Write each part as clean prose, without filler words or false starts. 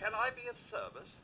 Can I be of service?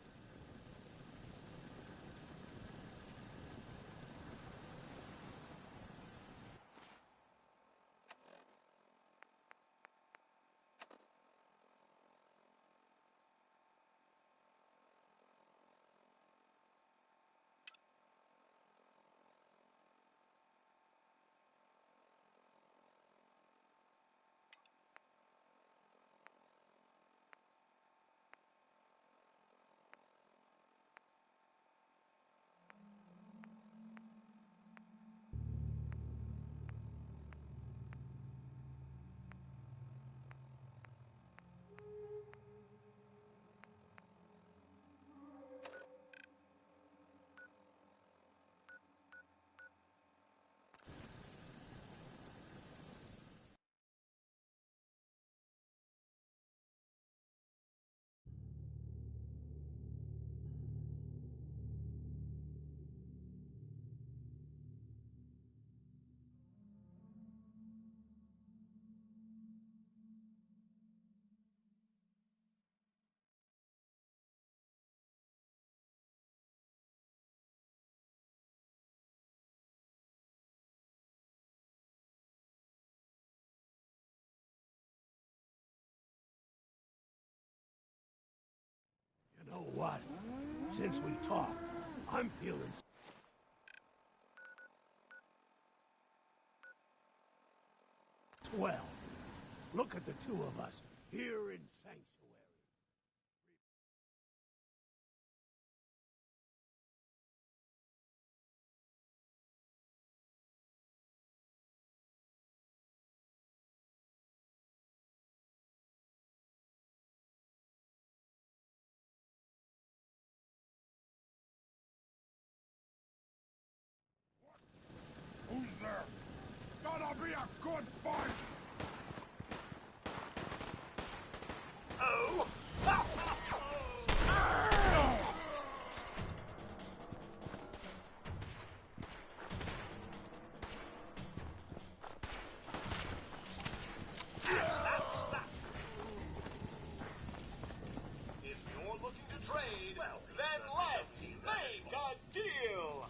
You know what? Since we talked, I'm feeling... Well, look at the two of us here in Sanctuary. Who's there? Gonna be a good fight! Oh! If you're looking to trade, well, then let's make a deal!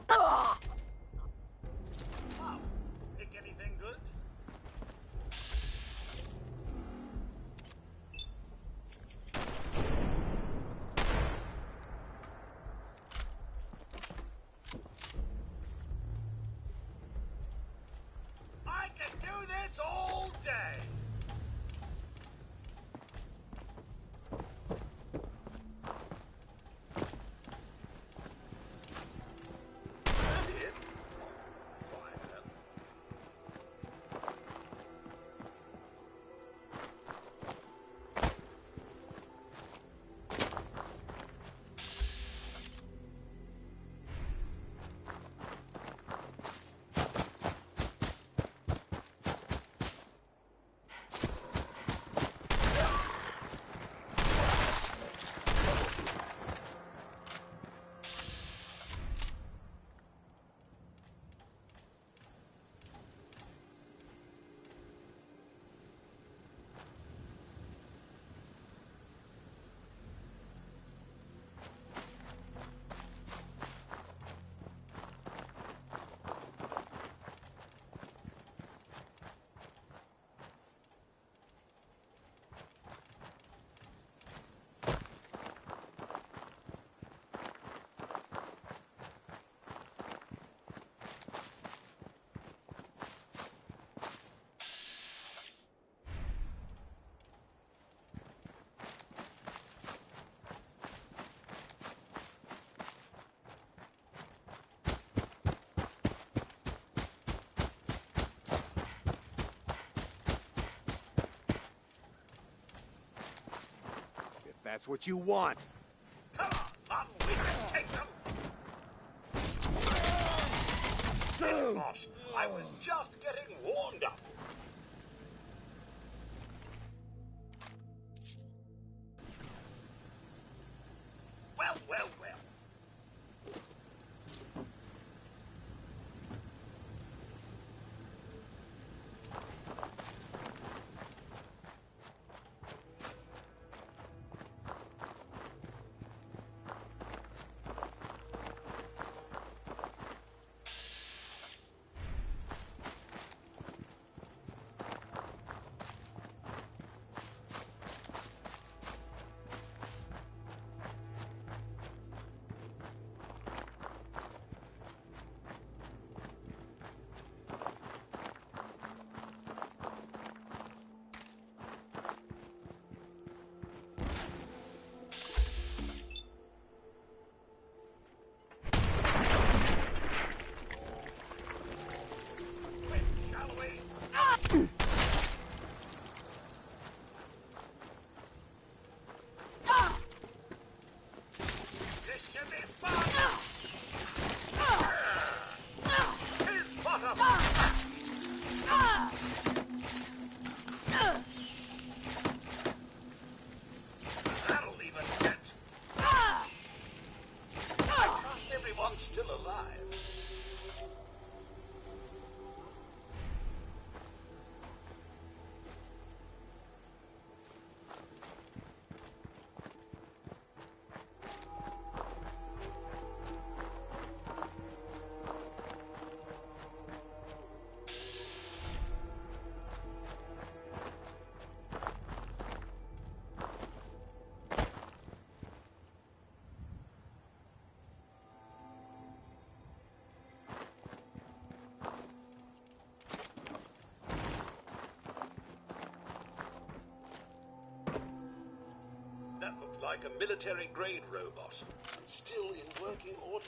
Wow. Pick anything good? I can do this all day. That it? Fine then. If that's what you want. Come on, Mom, we can take them. Boss, I was just getting warmed up. Well, well, well. Shall we? This should be fun! Here's butter! That'll even get. I trust everyone's still alive. That looked like a military-grade robot, and still in working order.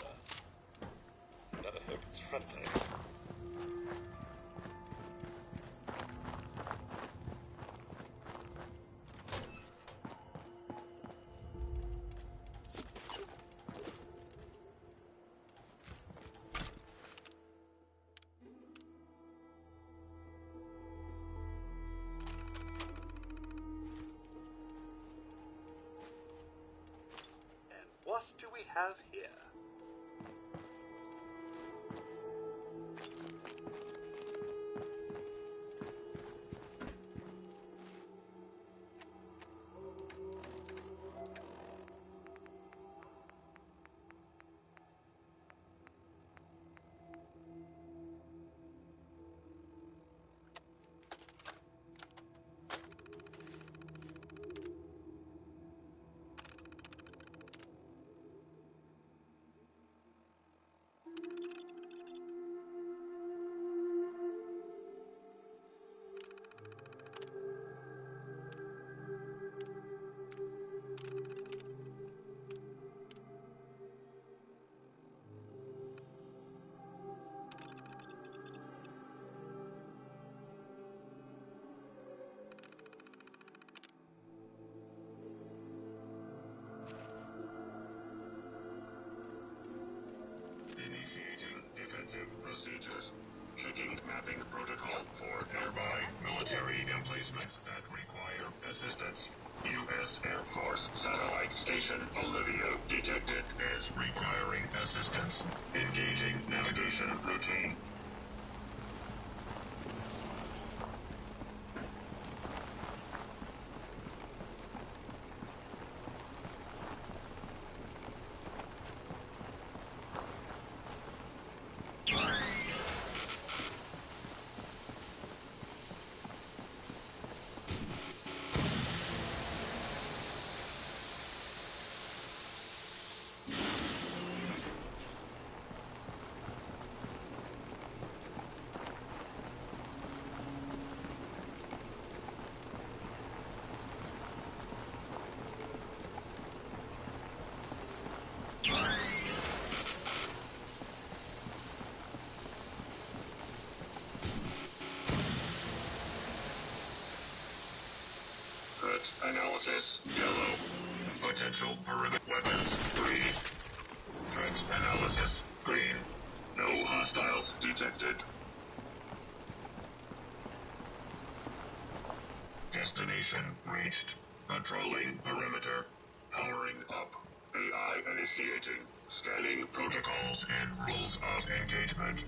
Better hope it's friendly. And what do we have here? Initiating defensive procedures. Checking mapping protocol for nearby military emplacements that require assistance. U.S. Air Force satellite station Olivia detected as requiring assistance. Engaging navigation routine. Threat analysis, yellow. Potential perimeter weapons, green. Threat analysis, green. No hostiles detected. Destination reached. Patrolling perimeter. Powering up. AI initiating. Scanning protocols and rules of engagement.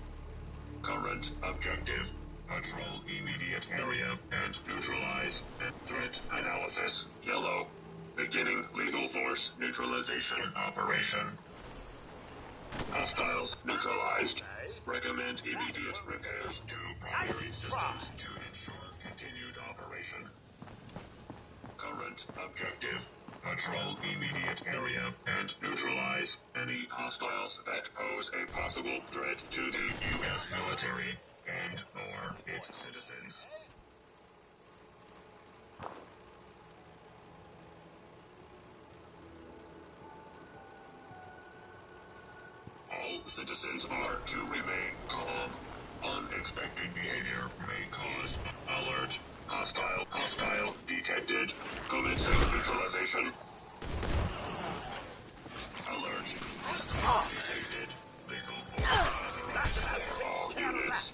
Current objective. Patrol immediate area and neutralize. Threat analysis. Yellow. Beginning lethal force neutralization operation. Hostiles neutralized. Recommend immediate repairs to primary systems to ensure continued operation. Current objective. Patrol immediate area and neutralize any hostiles that pose a possible threat to the U.S. military and or its citizens. All citizens are to remain calm. Unexpected behavior may cause alert. Hostile detected. Commencing neutralization. Alert. Hostile detected. Lethal force authorized for all units.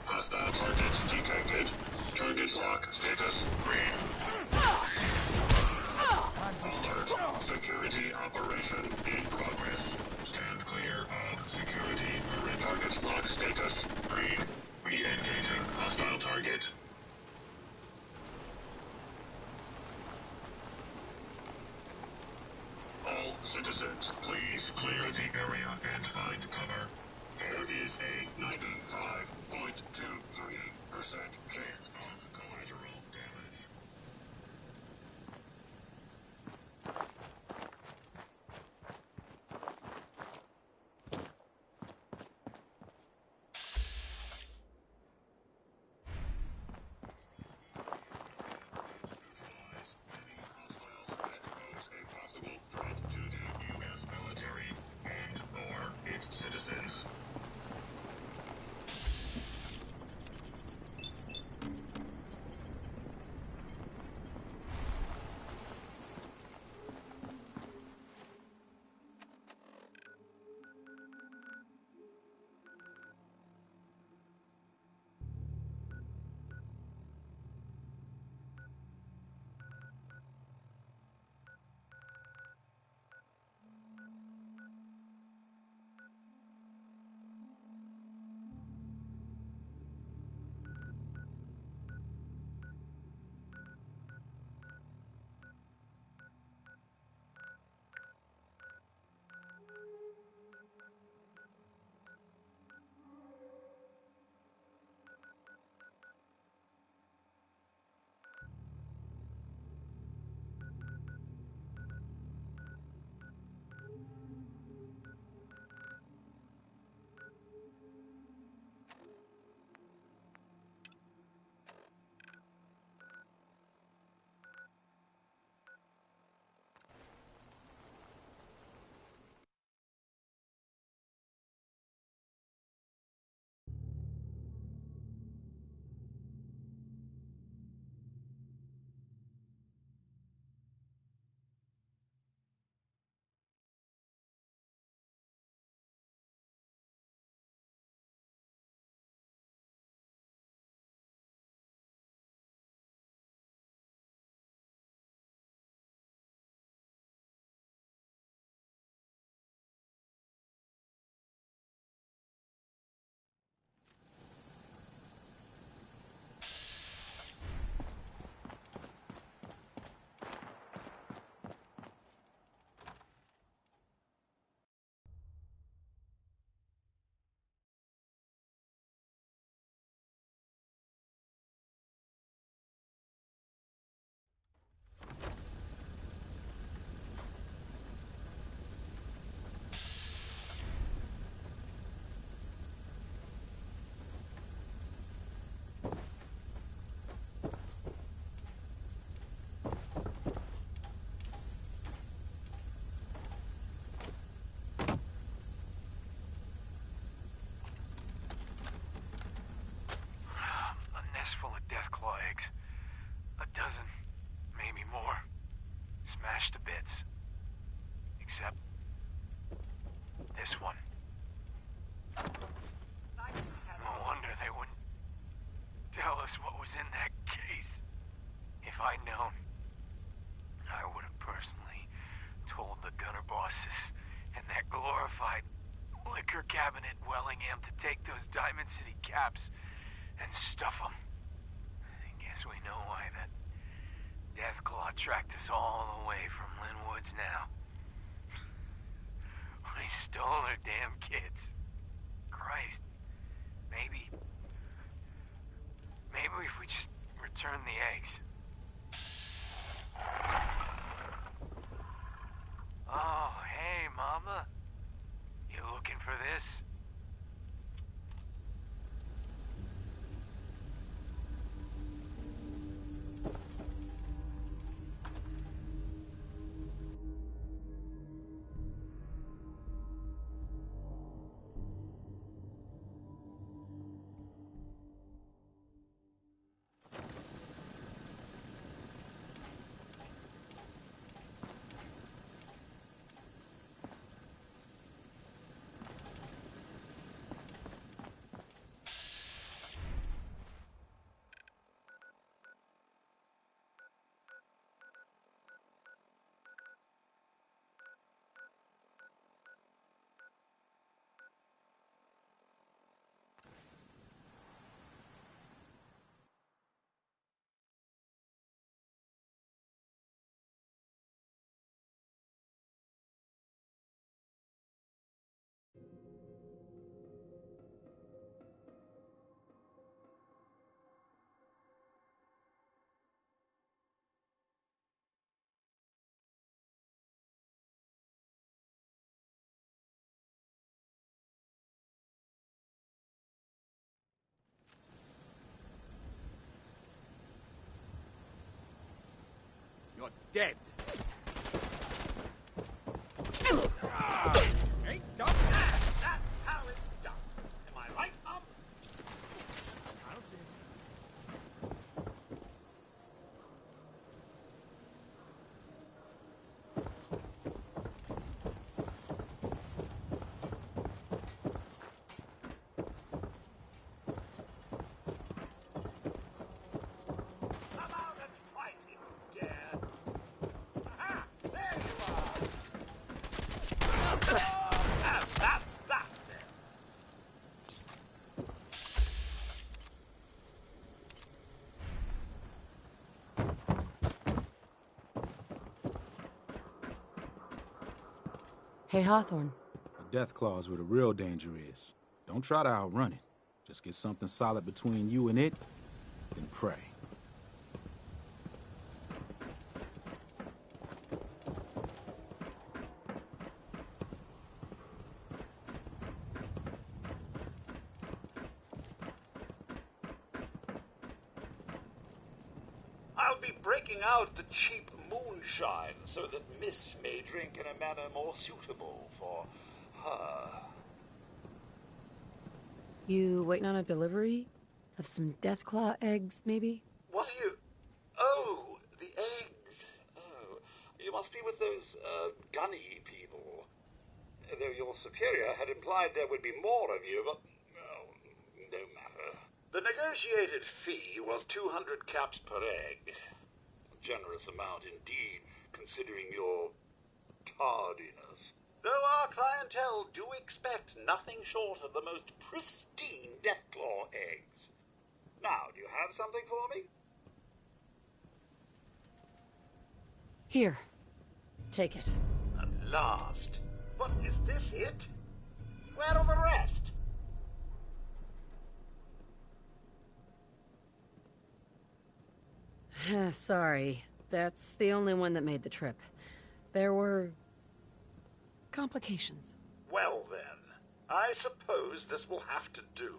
Hostile target detected. Target lock status green. Alert. Security operation in progress. Stand clear of security. Target lock status green. Re-engaging hostile target. All citizens, please clear the area and find cover. There is a 95.23% chance of collateral damage. Neutralize any hostiles that pose a possible threat to the U.S. military and or its citizens. bits. Except this one. No wonder they wouldn't tell us what was in that case. If I'd known, I would have personally told the gunner bosses and that glorified liquor cabinet Wellingham to take those Diamond City caps and stuff them. I guess we know why that Deathclaw tracked us all the way from Linwoods now. We stole their damn kids. Christ. Maybe if we just return the eggs. Oh, hey, Mama. You looking for this? You're dead. Ain't done. That's how it's done. Am I right, Mom? I'll see. Come out and fight if you dare. Aha! There you are. And that's that then. Hey, Hawthorne. The Deathclaw is where the real danger is. Don't try to outrun it. Just get something solid between you and it, then pray. I'll be breaking out the cheap moonshine so that Miss may drink in a manner more suitable for her. You waiting on a delivery? Of some Deathclaw eggs, maybe? What are you... Oh, the eggs. Oh, you must be with those, gunny people. Though your superior had implied there would be more of you, but... Oh, no matter. The negotiated fee was 200 caps per egg. A generous amount indeed, considering your tardiness. Though our clientele do expect nothing short of the most pristine Deathclaw eggs. Now, do you have something for me? Here. Take it. At last. What, is this it? Where are the rest? Sorry. That's the only one that made the trip. There were... complications. Well then, I suppose this will have to do.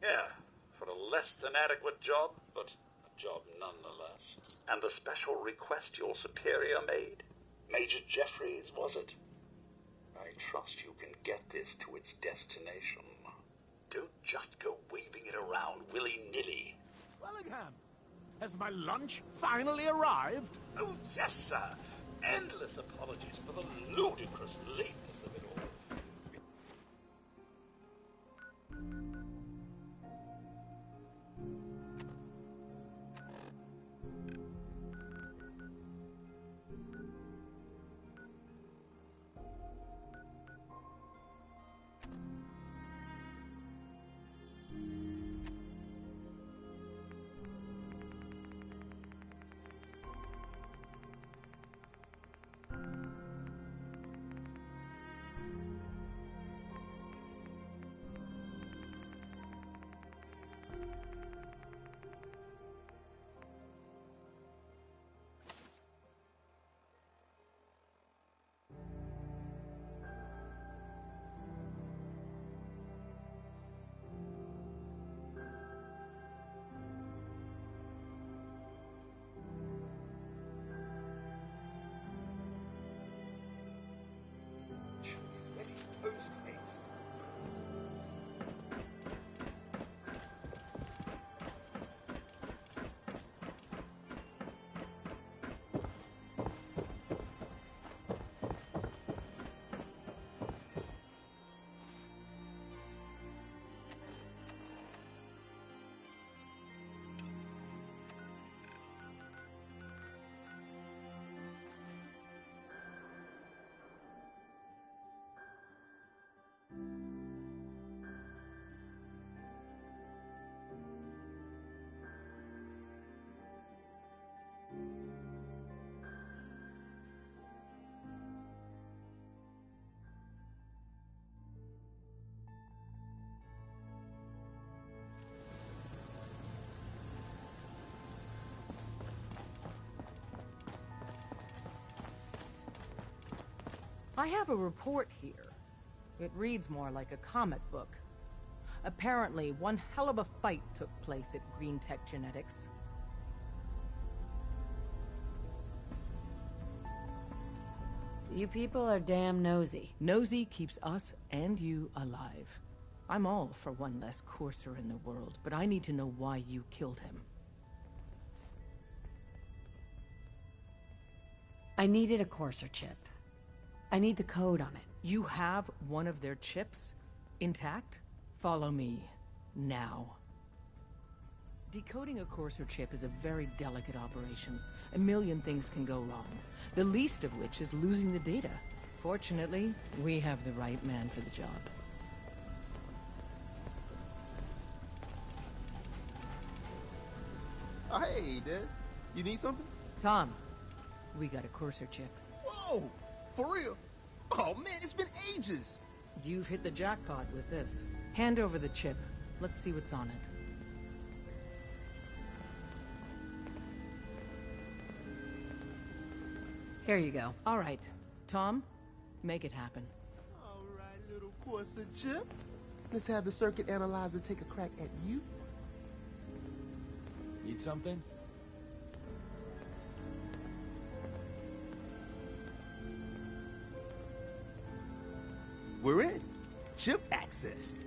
Yeah, for a less than adequate job, but a job nonetheless. And the special request your superior made? Major Jeffries, was it? I trust you can get this to its destination. Don't just go waving it around willy-nilly. Wellingham, has my lunch finally arrived? Oh, yes, sir. endless apologies for the ludicrous lateness of it all. Ready, post haste. I have a report here. It reads more like a comic book. Apparently, one hell of a fight took place at Green Tech Genetics. You people are damn nosy. Nosy keeps us and you alive. I'm all for one less Courser in the world, but I need to know why you killed him. I needed a Courser chip. I need the code on it. You have one of their chips intact? Follow me, now. Decoding a Courser chip is a very delicate operation. A million things can go wrong, the least of which is losing the data. Fortunately, we have the right man for the job. Oh, hey, Dad. You need something? Tom, we got a Courser chip. Whoa! For real? Oh, man, it's been ages! You've hit the jackpot with this. Hand over the chip. Let's see what's on it. Here you go. All right, Tom, make it happen. All right, little Courser chip. Let's have the circuit analyzer take a crack at you. Need something? We're in. Chip accessed.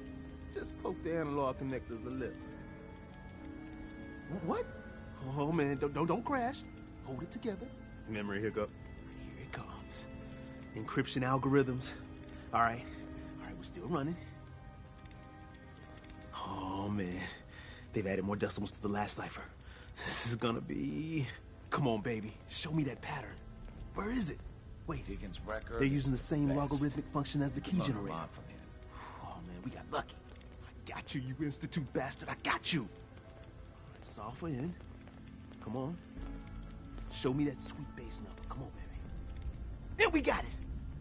Just poke the analog connectors a little. What? Oh, man, don't crash. Hold it together. Memory hiccup. Here it comes. Encryption algorithms. All right, we're still running. Oh, man. They've added more decimals to the last cipher. This is gonna be... Come on, baby. Show me that pattern. Where is it? Wait. Deacon's record. They're using the same best. logarithmic function as the key Love generator. them on from here. Oh, man, we got lucky. I got you, you Institute bastard. I got you. All right, solve for N. Come on. Show me that sweet base number. Come on, baby. And we got it.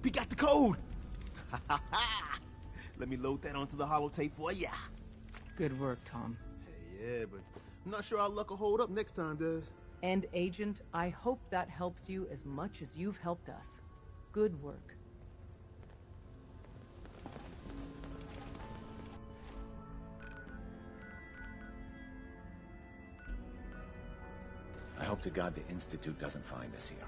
We got the code. Let me load that onto the holotape for ya. Good work, Tom. Hey, yeah, but I'm not sure our luck will hold up next time, does? And Agent, I hope that helps you as much as you've helped us. Good work. I hope to God the Institute doesn't find us here.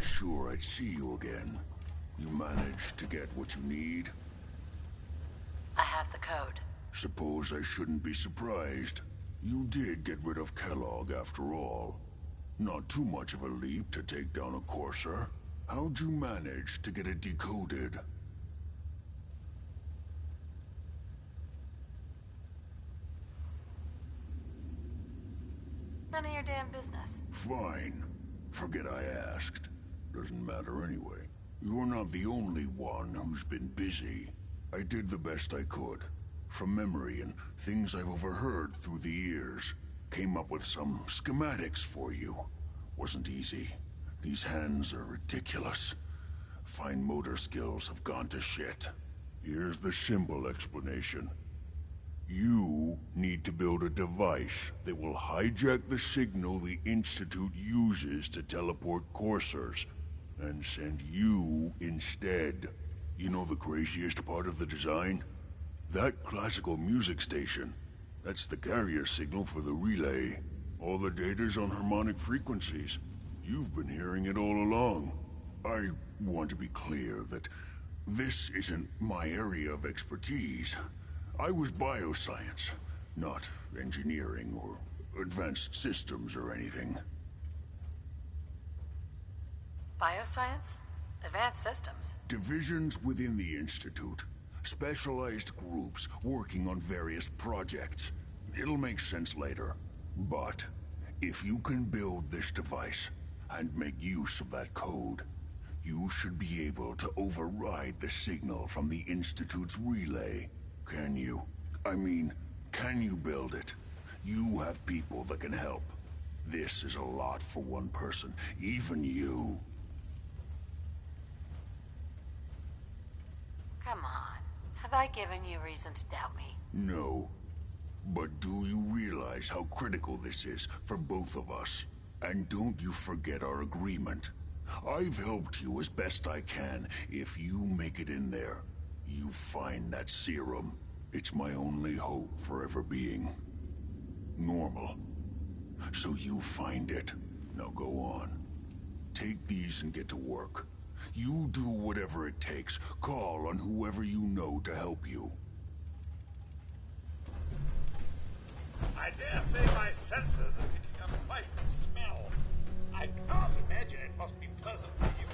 wasn't sure I'd see you again. You managed to get what you need? I have the code. Suppose I shouldn't be surprised. You did get rid of Kellogg after all. Not too much of a leap to take down a Courser. How'd you manage to get it decoded? None of your damn business. Fine. Forget I asked. Doesn't matter anyway. You're not the only one who's been busy. I did the best I could. From memory and things I've overheard through the years. Came up with some schematics for you. Wasn't easy. These hands are ridiculous. Fine motor skills have gone to shit. Here's the simple explanation. You need to build a device that will hijack the signal the Institute uses to teleport coursers, and send you instead. You know the craziest part of the design? That classical music station. That's the carrier signal for the relay. All the data's on harmonic frequencies. You've been hearing it all along. I want to be clear that this isn't my area of expertise. I was bioscience, not engineering or advanced systems or anything. Bioscience? Advanced systems? Divisions within the Institute. Specialized groups working on various projects. It'll make sense later. But if you can build this device and make use of that code, you should be able to override the signal from the Institute's relay. Can you? I mean, can you build it? You have people that can help. This is a lot for one person, even you. Come on. Have I given you reason to doubt me? No. But do you realize how critical this is for both of us? And don't you forget our agreement. I've helped you as best I can. If you make it in there, you find that serum. It's my only hope for ever being normal. So you find it. Now go on. Take these and get to work. You do whatever it takes. Call on whoever you know to help you. I dare say my senses are picking up quite the smell. I can't imagine it must be pleasant for you.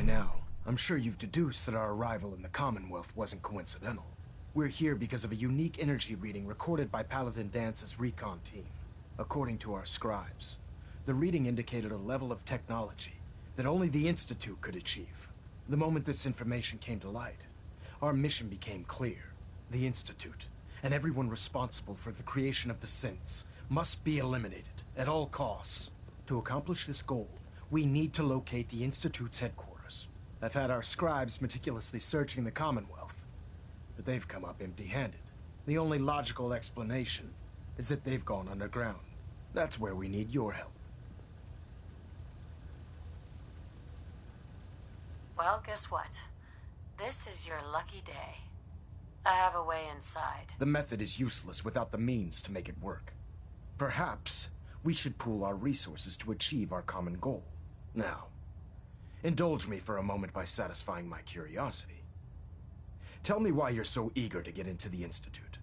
Now, I'm sure you've deduced that our arrival in the Commonwealth wasn't coincidental. We're here because of a unique energy reading recorded by Paladin Dance's recon team. According to our scribes, the reading indicated a level of technology that only the Institute could achieve. The moment this information came to light, our mission became clear. The Institute, and everyone responsible for the creation of the synths, must be eliminated at all costs. To accomplish this goal, we need to locate the Institute's headquarters. I've had our scribes meticulously searching the Commonwealth, but they've come up empty-handed. The only logical explanation is that they've gone underground. That's where we need your help. Well, guess what? This is your lucky day. I have a way inside. The method is useless without the means to make it work. Perhaps we should pool our resources to achieve our common goal. Now, indulge me for a moment by satisfying my curiosity. Tell me why you're so eager to get into the Institute.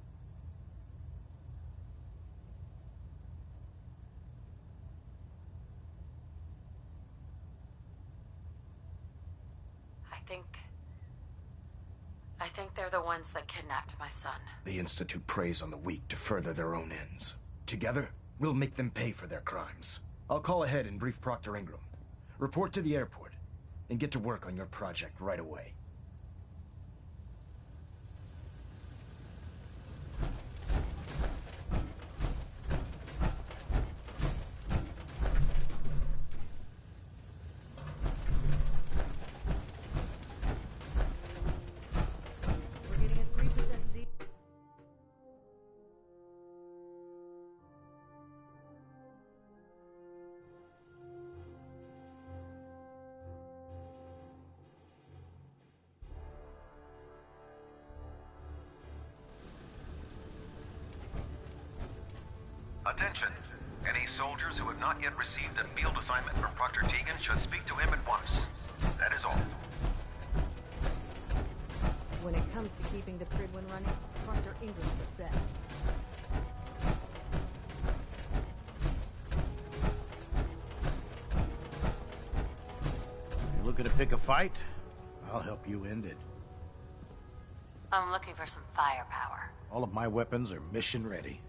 I think they're the ones that kidnapped my son. The Institute preys on the weak to further their own ends. Together, we'll make them pay for their crimes. I'll call ahead and brief Proctor Ingram. Report to the airport, and get to work on your project right away. Attention! Any soldiers who have not yet received a field assignment from Proctor Tegan should speak to him at once. That is all. When it comes to keeping the Prydwen running, Proctor Ingram's the best. You looking to pick a fight? I'll help you end it. I'm looking for some firepower. All of my weapons are mission ready.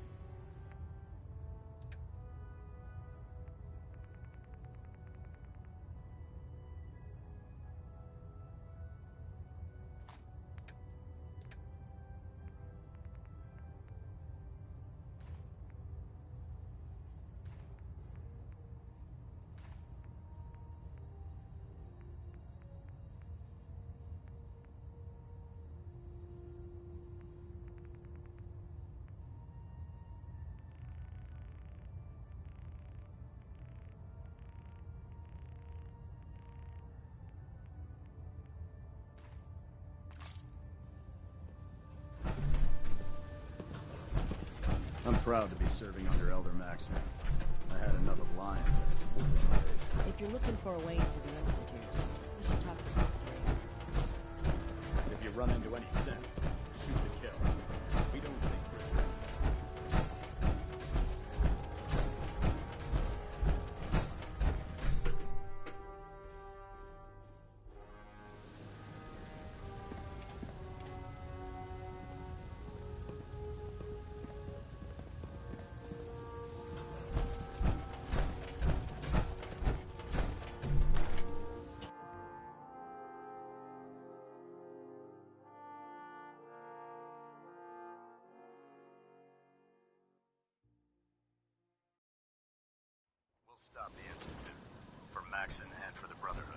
I'm proud to be serving under Elder Maxon. I had enough of Lyons and his foolish ways. If you're looking for a way into the Institute, you should talk to Proctor. If you run into any sense, shoot to kill. We don't take prisoners. We'll stop the Institute. For Maxon and for the Brotherhood.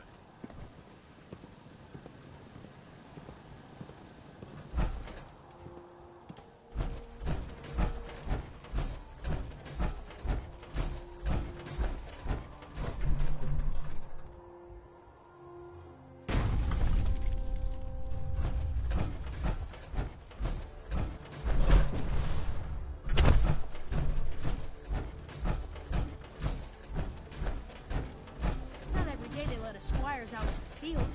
Squires out to the field.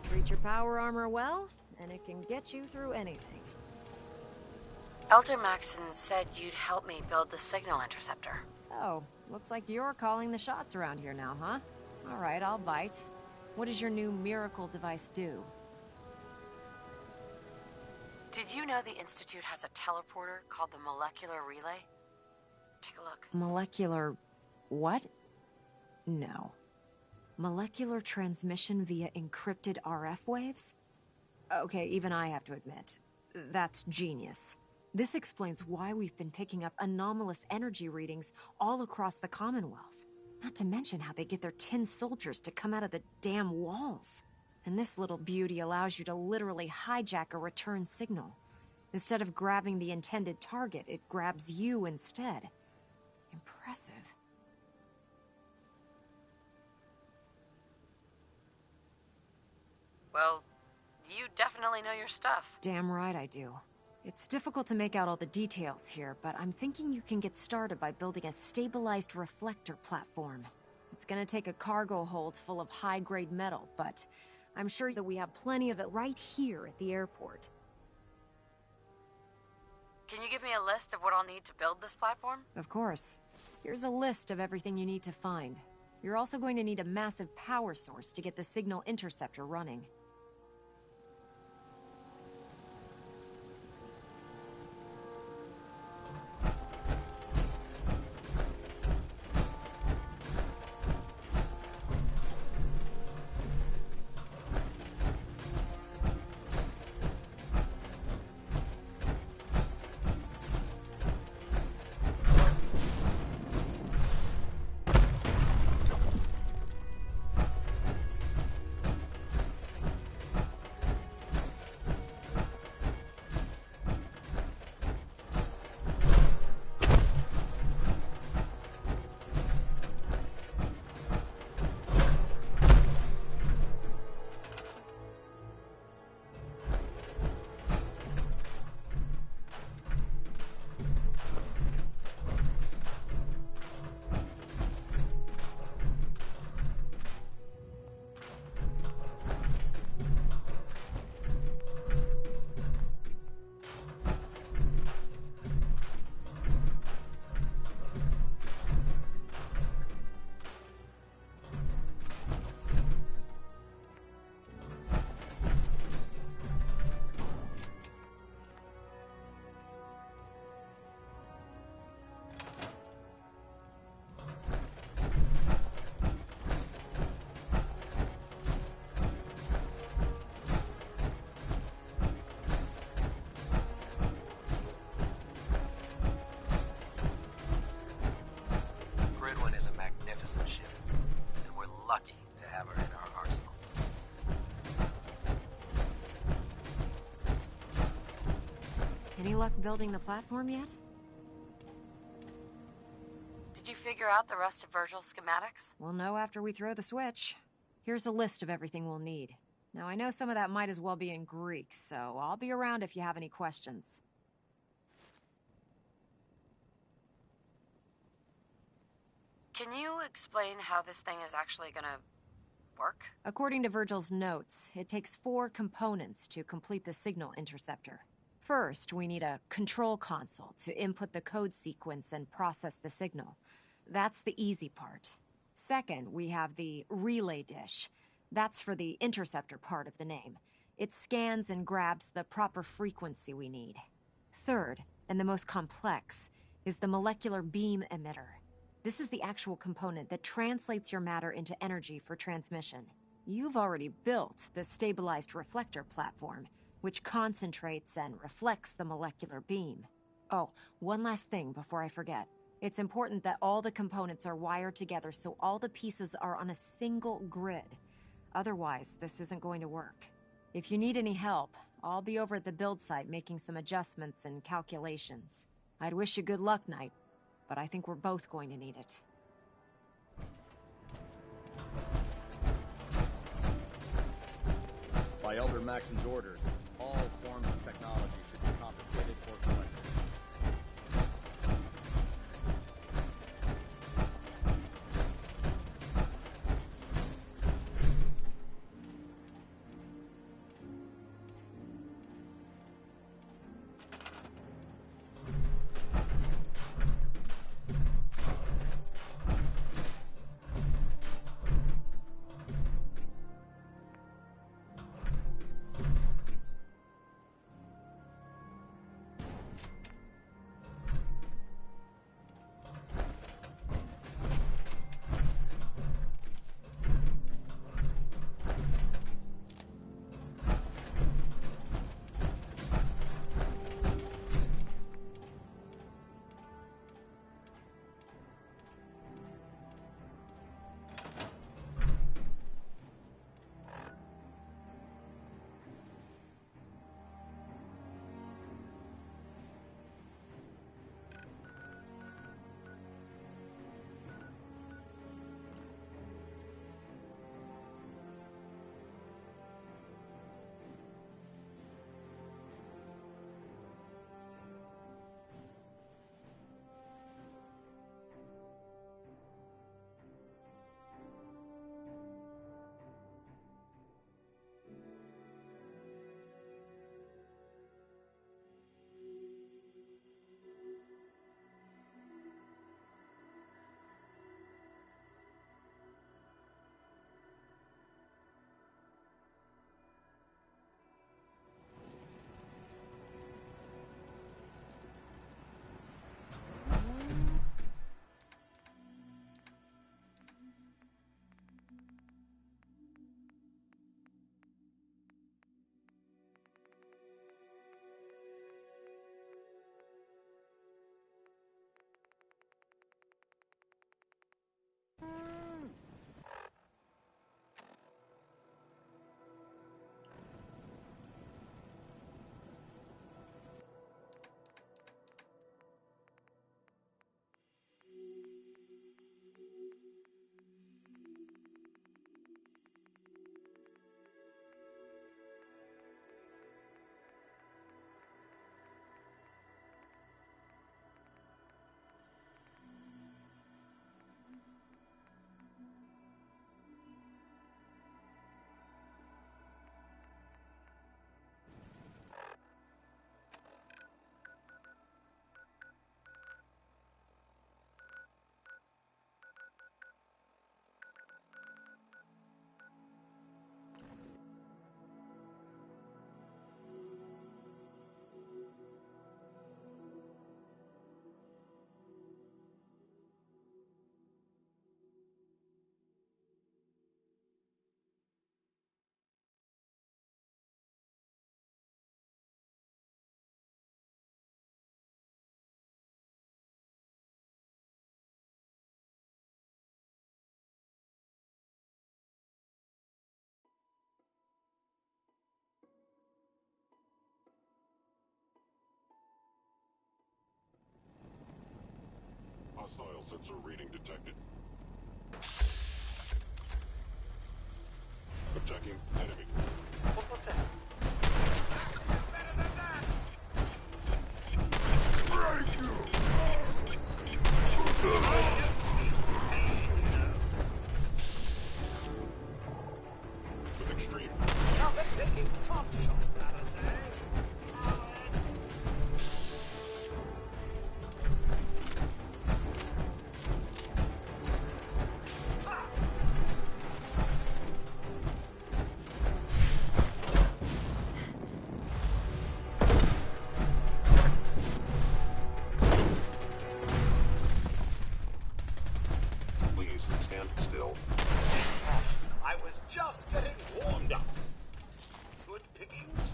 Treat your power armor well, and it can get you through anything. Elder Maxon said you'd help me build the signal interceptor. So, looks like you're calling the shots around here now, huh? All right, I'll bite. What does your new miracle device do? Did you know the Institute has a teleporter called the Molecular Relay? Take a look. Molecular... what? No. Molecular transmission via encrypted RF waves? Okay, even I have to admit, that's genius. This explains why we've been picking up anomalous energy readings all across the Commonwealth. Not to mention how they get their tin soldiers to come out of the damn walls. And this little beauty allows you to literally hijack a return signal. Instead of grabbing the intended target, it grabs you instead. Impressive. Well, you definitely know your stuff. Damn right I do. It's difficult to make out all the details here, but I'm thinking you can get started by building a stabilized reflector platform. It's gonna take a cargo hold full of high-grade metal, but I'm sure that we have plenty of it right here at the airport. Can you give me a list of what I'll need to build this platform? Of course. Here's a list of everything you need to find. You're also going to need a massive power source to get the signal interceptor running. Ship, and we're lucky to have her in our arsenal. Any luck building the platform yet? Did you figure out the rest of Virgil's schematics? We'll know after we throw the switch. Here's a list of everything we'll need. Now, I know some of that might as well be in Greek, so I'll be around if you have any questions. Can you explain how this thing is actually gonna work? According to Virgil's notes, it takes 4 components to complete the signal interceptor. First, we need a control console to input the code sequence and process the signal. That's the easy part. Second, we have the relay dish. That's for the interceptor part of the name. It scans and grabs the proper frequency we need. Third, and the most complex, is the molecular beam emitter. This is the actual component that translates your matter into energy for transmission. You've already built the stabilized reflector platform, which concentrates and reflects the molecular beam. Oh, one last thing before I forget. It's important that all the components are wired together so all the pieces are on a single grid. Otherwise, this isn't going to work. If you need any help, I'll be over at the build site making some adjustments and calculations. I'd wish you good luck, Knight. But I think we're both going to need it. By Elder Maxon's orders, all forms of technology should be confiscated or collected. Tactile sensor reading detected. Attacking enemy. What was that? With extreme. Now they're taking top shots at us, eh? Please stand still. I was just getting warmed up. Good pickings.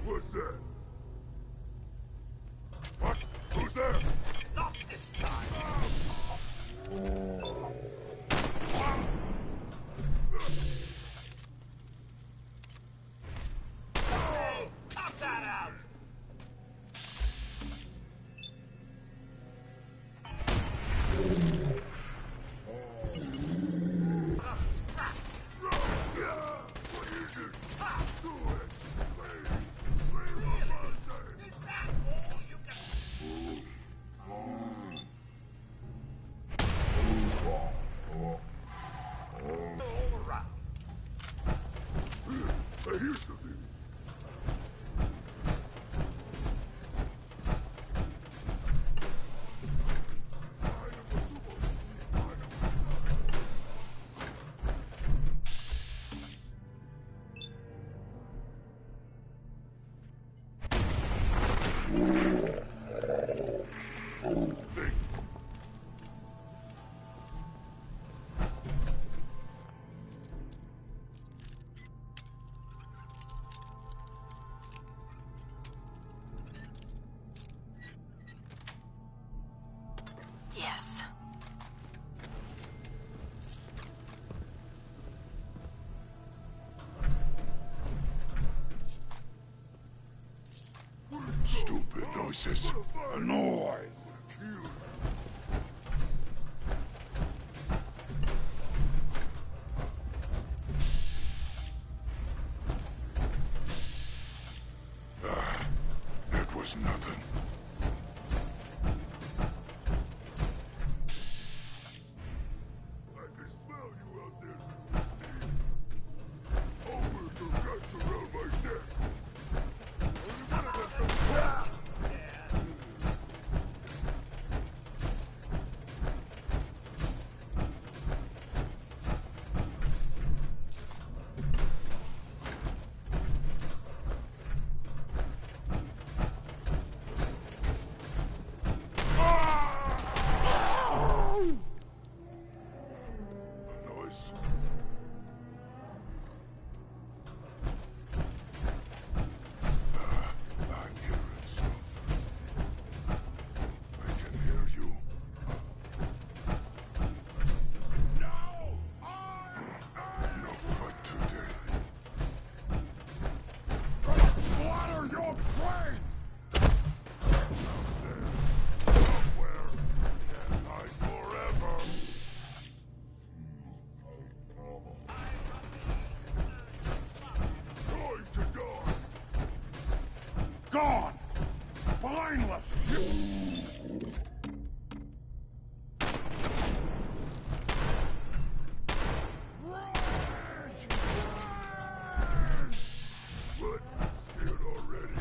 What's that? What? Who's there? Not this time. Hey, cut that out. I hear something. Yes. Stupid noises. Annoy. That was nothing. I can smell you out there, little I'll wear your guts around my neck. Only one of us can... Noise. I'm hearing stuff. I can hear you. No fun today. Splatter your brains! Somewhere. Can't hide forever. Time to die! Gone! Spineless! What? Scared already?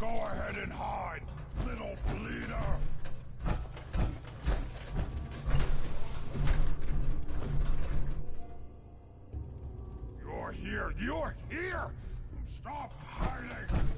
Go ahead and hide, little bleeder! You're here! You're here! Stop hiding!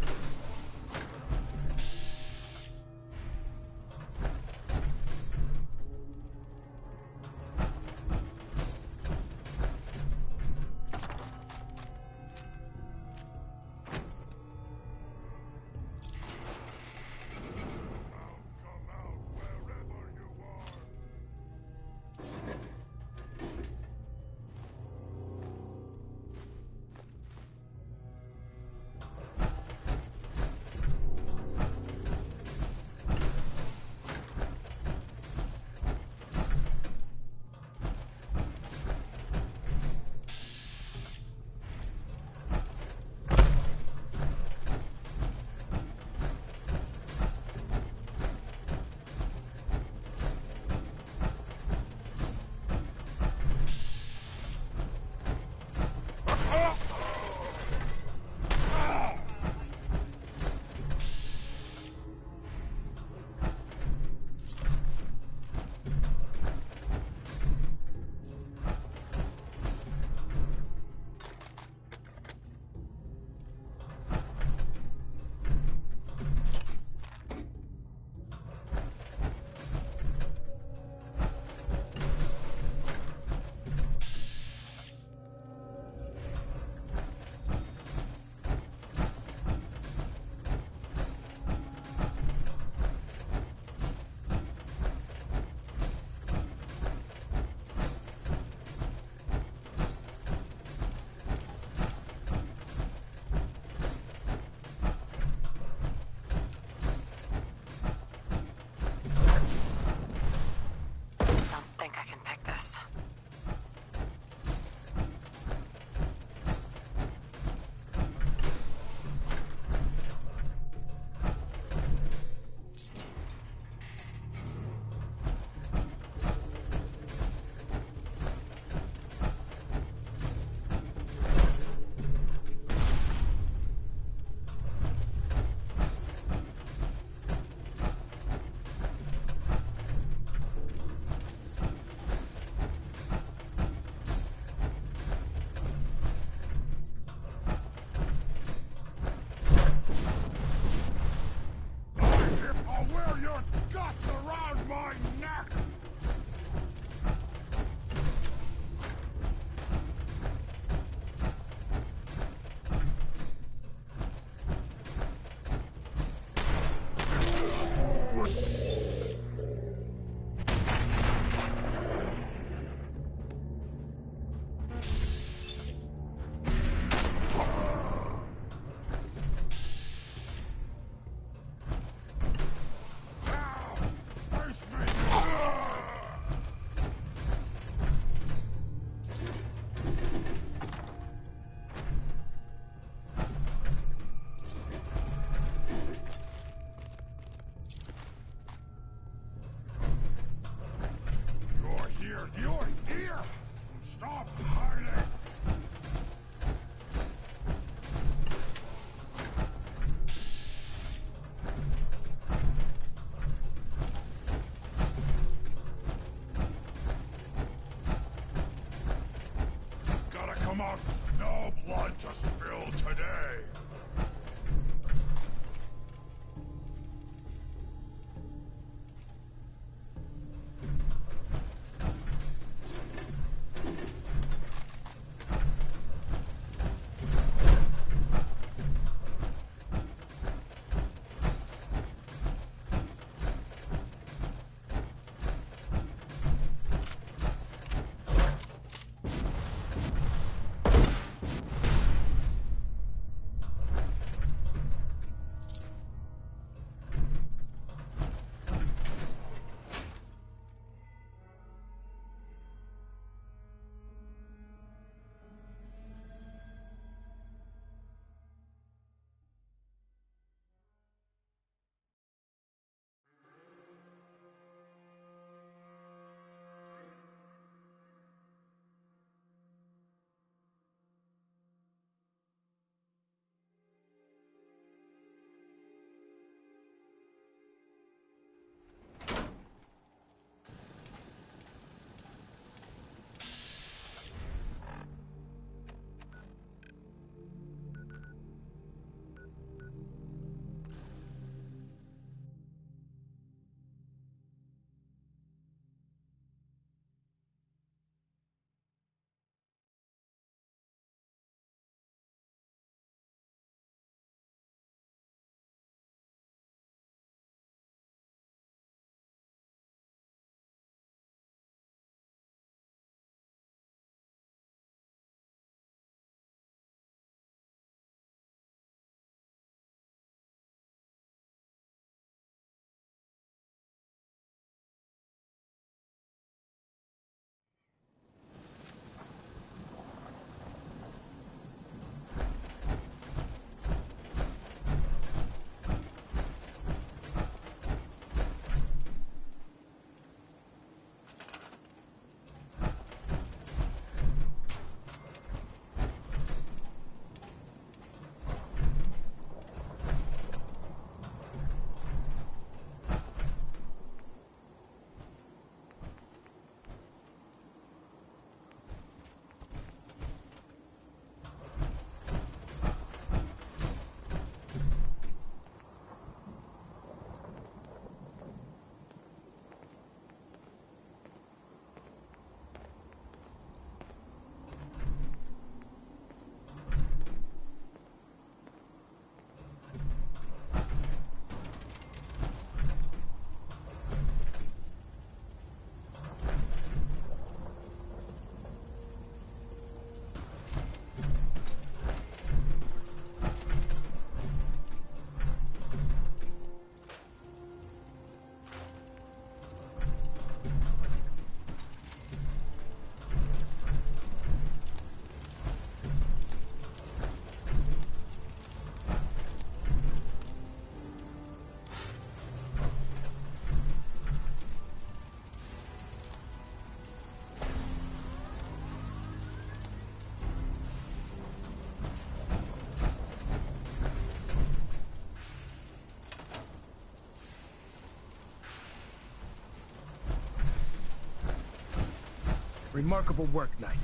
Remarkable work, Knight.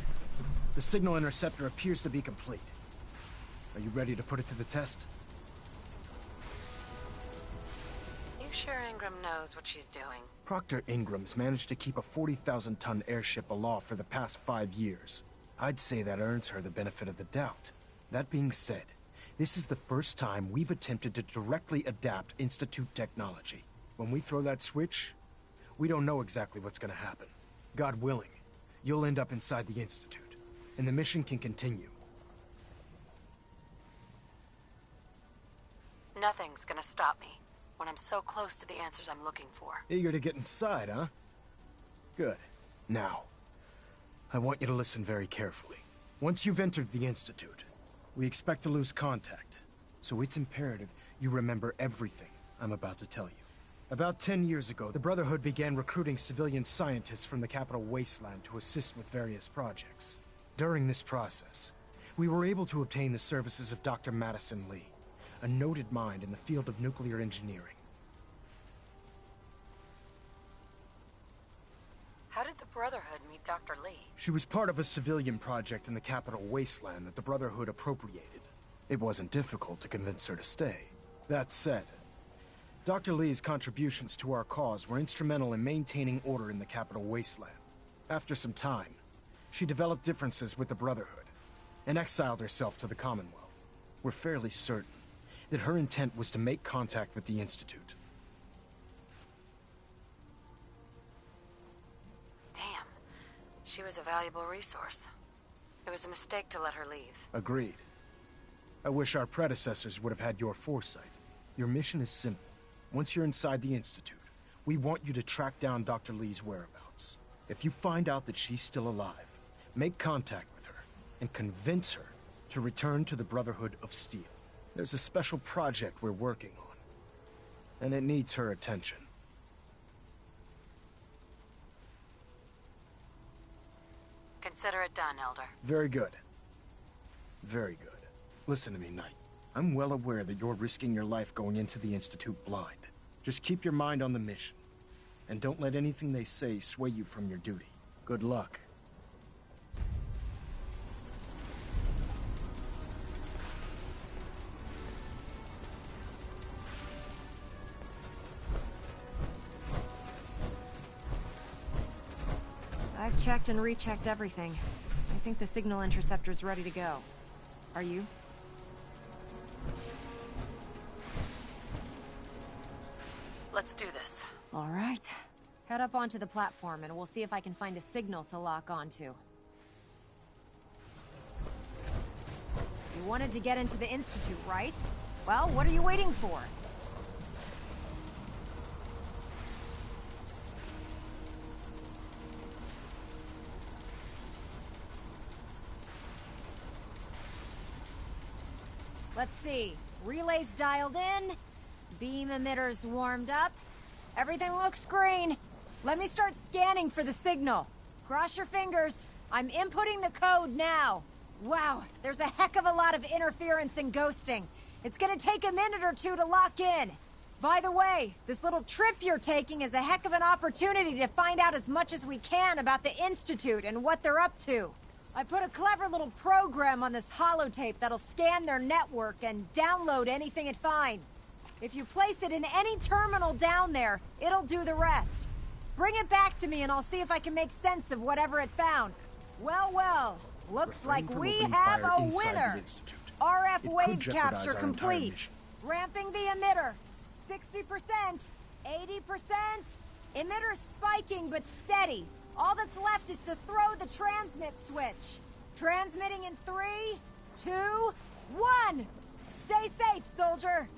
The signal interceptor appears to be complete. Are you ready to put it to the test? You sure Ingram knows what she's doing? Proctor Ingram's managed to keep a 40,000-ton airship aloft for the past 5 years. I'd say that earns her the benefit of the doubt. That being said, this is the first time we've attempted to directly adapt Institute technology. When we throw that switch, we don't know exactly what's gonna happen. God willing, you'll end up inside the Institute, and the mission can continue. Nothing's gonna stop me when I'm so close to the answers I'm looking for. Eager to get inside, huh? Good. Now, I want you to listen very carefully. Once you've entered the Institute, we expect to lose contact, so it's imperative you remember everything I'm about to tell you. About 10 years ago, the Brotherhood began recruiting civilian scientists from the capital wasteland to assist with various projects. During this process, we were able to obtain the services of Dr. Madison Lee, a noted mind in the field of nuclear engineering. How did the Brotherhood meet Dr. Lee? She was part of a civilian project in the capital wasteland that the Brotherhood appropriated. It wasn't difficult to convince her to stay. That said, Dr. Lee's contributions to our cause were instrumental in maintaining order in the capital wasteland. After some time, she developed differences with the Brotherhood and exiled herself to the Commonwealth. We're fairly certain that her intent was to make contact with the Institute. Damn. She was a valuable resource. It was a mistake to let her leave. Agreed. I wish our predecessors would have had your foresight. Your mission is simple. Once you're inside the Institute, we want you to track down Dr. Lee's whereabouts. If you find out that she's still alive, make contact with her and convince her to return to the Brotherhood of Steel. There's a special project we're working on, and it needs her attention. Consider it done, Elder. Very good. Very good. Listen to me, Knight. I'm well aware that you're risking your life going into the Institute blind. Just keep your mind on the mission, and don't let anything they say sway you from your duty. Good luck. I've checked and rechecked everything. I think the signal interceptor's ready to go. Are you? Let's do this. All right. Head up onto the platform and we'll see if I can find a signal to lock onto. You wanted to get into the Institute, right? Well, what are you waiting for? Let's see. Relays dialed in. Beam emitters warmed up. Everything looks green. Let me start scanning for the signal. Cross your fingers. I'm inputting the code now. Wow, there's a heck of a lot of interference and ghosting. It's gonna take a minute or two to lock in. By the way, this little trip you're taking is a heck of an opportunity to find out as much as we can about the Institute and what they're up to. I put a clever little program on this holotape that'll scan their network and download anything it finds. If you place it in any terminal down there, it'll do the rest. Bring it back to me and I'll see if I can make sense of whatever it found. Well, well, looks like we have a winner. RF wave capture complete. Ramping the emitter. 60%, 80%. Emitter's spiking but steady. All that's left is to throw the transmit switch. Transmitting in 3, 2, 1. Stay safe, soldier.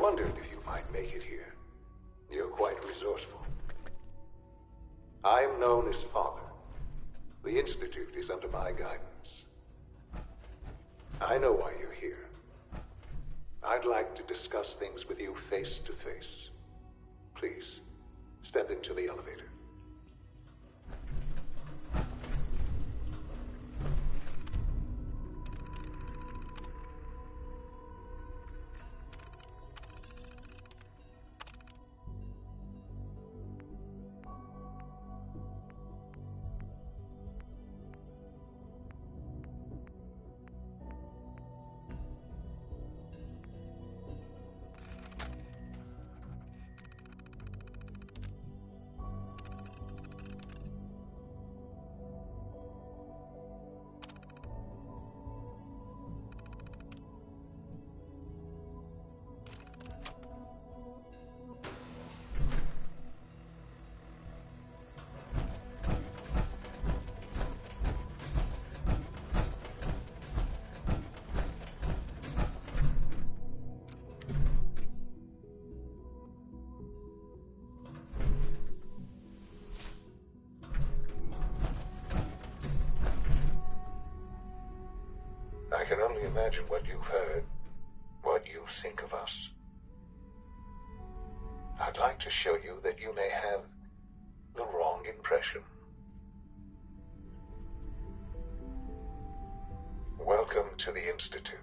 wondered if you might make it here. You're quite resourceful. I'm known as Father. The Institute is under my guidance. I know why you're here. I'd like to discuss things with you face to face. Please, step into the elevator. I can only imagine what you've heard, what you think of us. I'd like to show you that you may have the wrong impression. Welcome to the Institute.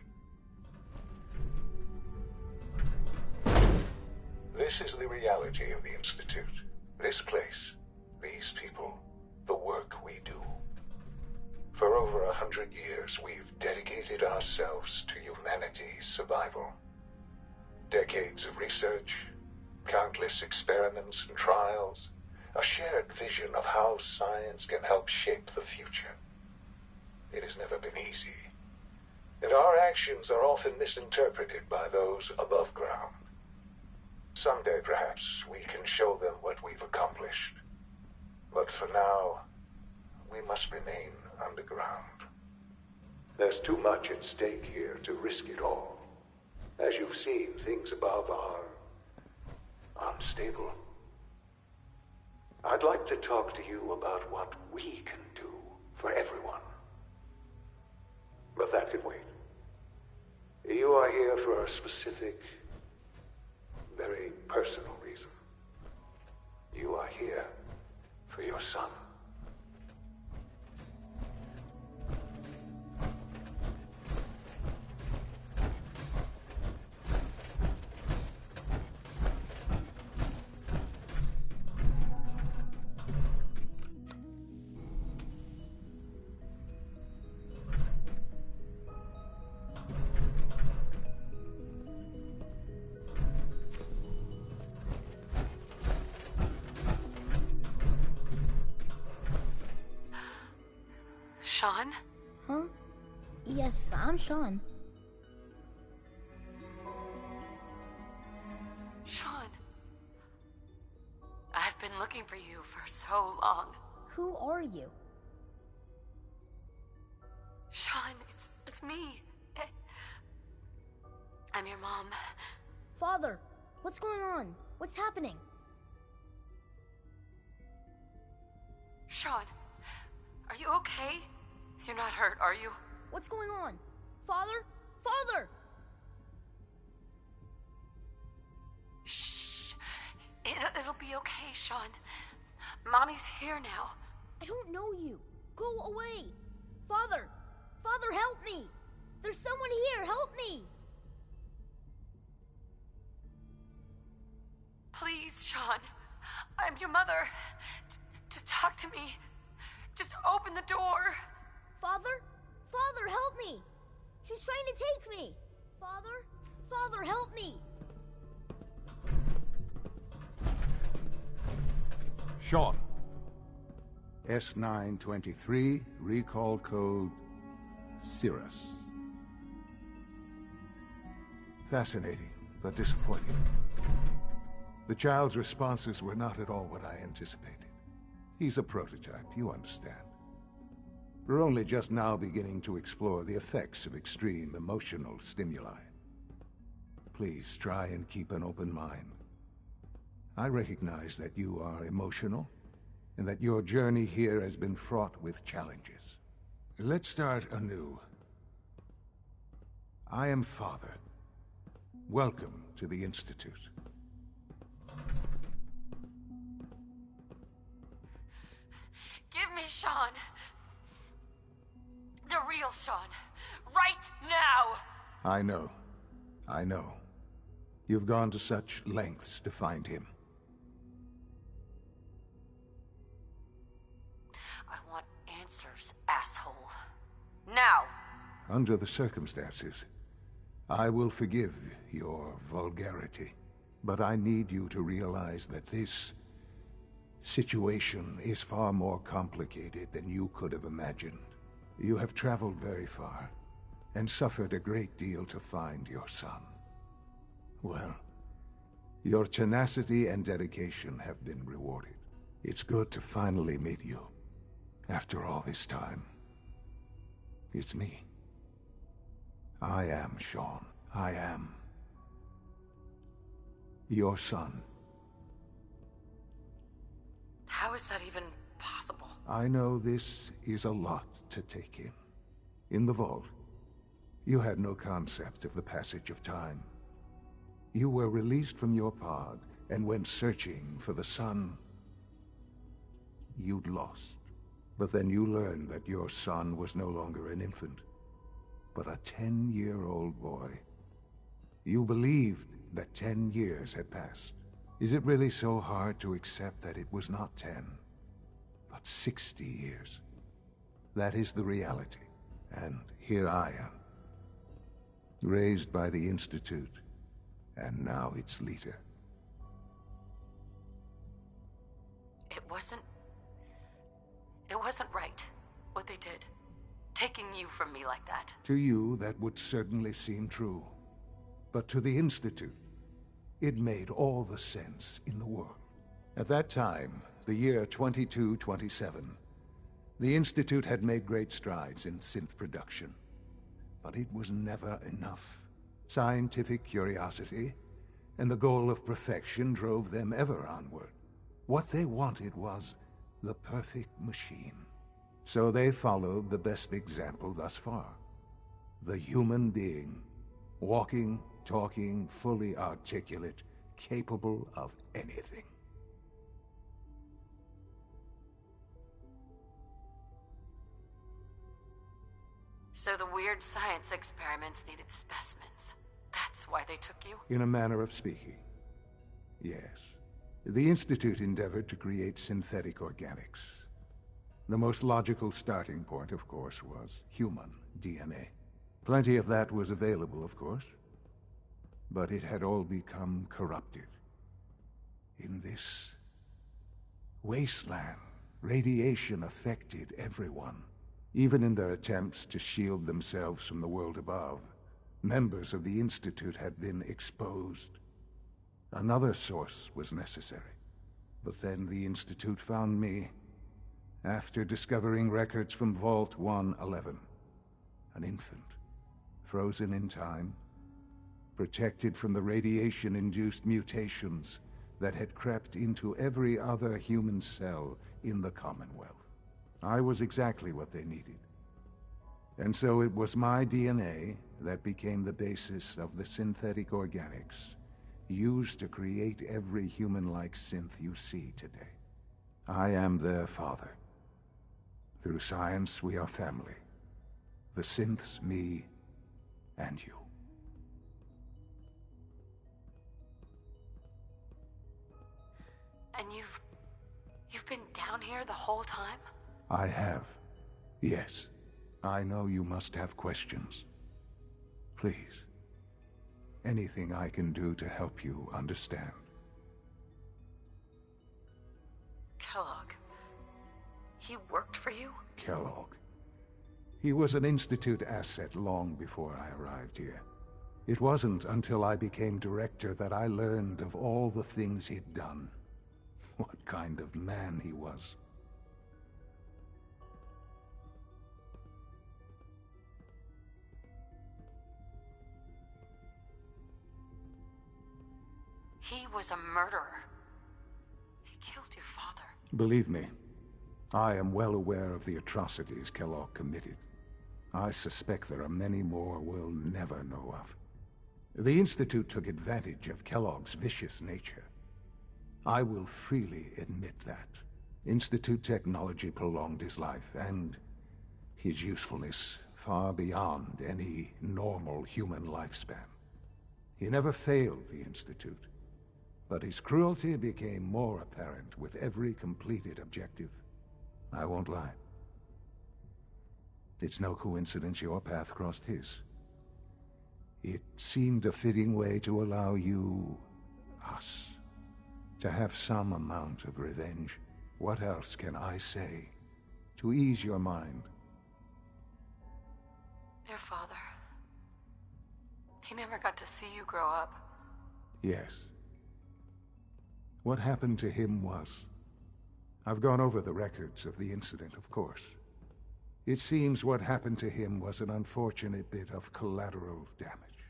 This is the reality of the Institute. This place, these people, the work we do. For over 100 years, we've dedicated ourselves to humanity's survival. Decades of research, countless experiments and trials, a shared vision of how science can help shape the future. It has never been easy, and our actions are often misinterpreted by those above ground. Someday, perhaps, we can show them what we've accomplished. But for now, we must remain underground. There's too much at stake here to risk it all. As you've seen, things above are unstable. I'd like to talk to you about what we can do for everyone. But that can wait. You are here for a specific, very personal reason. You are here for your son. Sean? Huh? Yes, I'm Sean. Sean. I've been looking for you for so long. Who are you? Sean, it's me. I'm your mom. Father, what's going on? What's happening? Sean, are you okay? You're not hurt, are you? What's going on? Father? Father! Shh. It'll be okay, Sean. Mommy's here now. I don't know you. Go away. Father! Father, help me! There's someone here. Help me! Please, Sean. I'm your mother. To talk to me. Just open the door. Father? Father, help me! She's trying to take me! Father? Father, help me! Sean. S923, recall code Cirrus. Fascinating, but disappointing. The child's responses were not at all what I anticipated. He's a prototype, you understand. We're only just now beginning to explore the effects of extreme emotional stimuli. Please try and keep an open mind. I recognize that you are emotional, and that your journey here has been fraught with challenges. Let's start anew. I am Father. Welcome to the Institute. Give me Sean. The real Sean. Right now! I know. I know. You've gone to such lengths to find him. I want answers, asshole. Now! Under the circumstances, I will forgive your vulgarity. But I need you to realize that this situation is far more complicated than you could have imagined. You have traveled very far, and suffered a great deal to find your son. Well, your tenacity and dedication have been rewarded. It's good to finally meet you, after all this time. It's me. I am Sean. I am your son. How is that even possible? I know this is a lot to take in. In the vault, you had no concept of the passage of time. You were released from your pod and went searching for the son you'd lost. But then you learned that your son was no longer an infant, but a 10-year-old boy. You believed that 10 years had passed. Is it really so hard to accept that it was not 10, but 60 years? That is the reality, and here I am. Raised by the Institute, and now its leader. It wasn't right, what they did. Taking you from me like that. To you, that would certainly seem true. But to the Institute, it made all the sense in the world. At that time, the year 2227, the Institute had made great strides in synth production. But it was never enough. Scientific curiosity and the goal of perfection drove them ever onward. What they wanted was the perfect machine. So they followed the best example thus far. The human being. Walking, talking, fully articulate, capable of anything. So the weird science experiments needed specimens. That's why they took you? In a manner of speaking, yes. The Institute endeavored to create synthetic organics. The most logical starting point, of course, was human DNA. Plenty of that was available, of course. But it had all become corrupted. In this wasteland, radiation affected everyone. Even in their attempts to shield themselves from the world above, members of the Institute had been exposed. Another source was necessary. But then the Institute found me, after discovering records from Vault 111. An infant, frozen in time, protected from the radiation-induced mutations that had crept into every other human cell in the Commonwealth. I was exactly what they needed. And so it was my DNA that became the basis of the synthetic organics used to create every human-like synth you see today. I am their father. Through science, we are family. The synths, me, and you. And you've been down here the whole time? I have. Yes. I know you must have questions. Please. Anything I can do to help you understand. Kellogg. He worked for you? Kellogg. He was an Institute asset long before I arrived here. It wasn't until I became director that I learned of all the things he'd done. What kind of man he was. He was a murderer. He killed your father. Believe me, I am well aware of the atrocities Kellogg committed. I suspect there are many more we'll never know of. The Institute took advantage of Kellogg's vicious nature. I will freely admit that. Institute technology prolonged his life, and his usefulness far beyond any normal human lifespan. He never failed the Institute, but his cruelty became more apparent with every completed objective. I won't lie. It's no coincidence your path crossed his. It seemed a fitting way to allow you, us, to have some amount of revenge. What else can I say to ease your mind? Your father. He never got to see you grow up. Yes. What happened to him was... I've gone over the records of the incident, of course. It seems what happened to him was an unfortunate bit of collateral damage.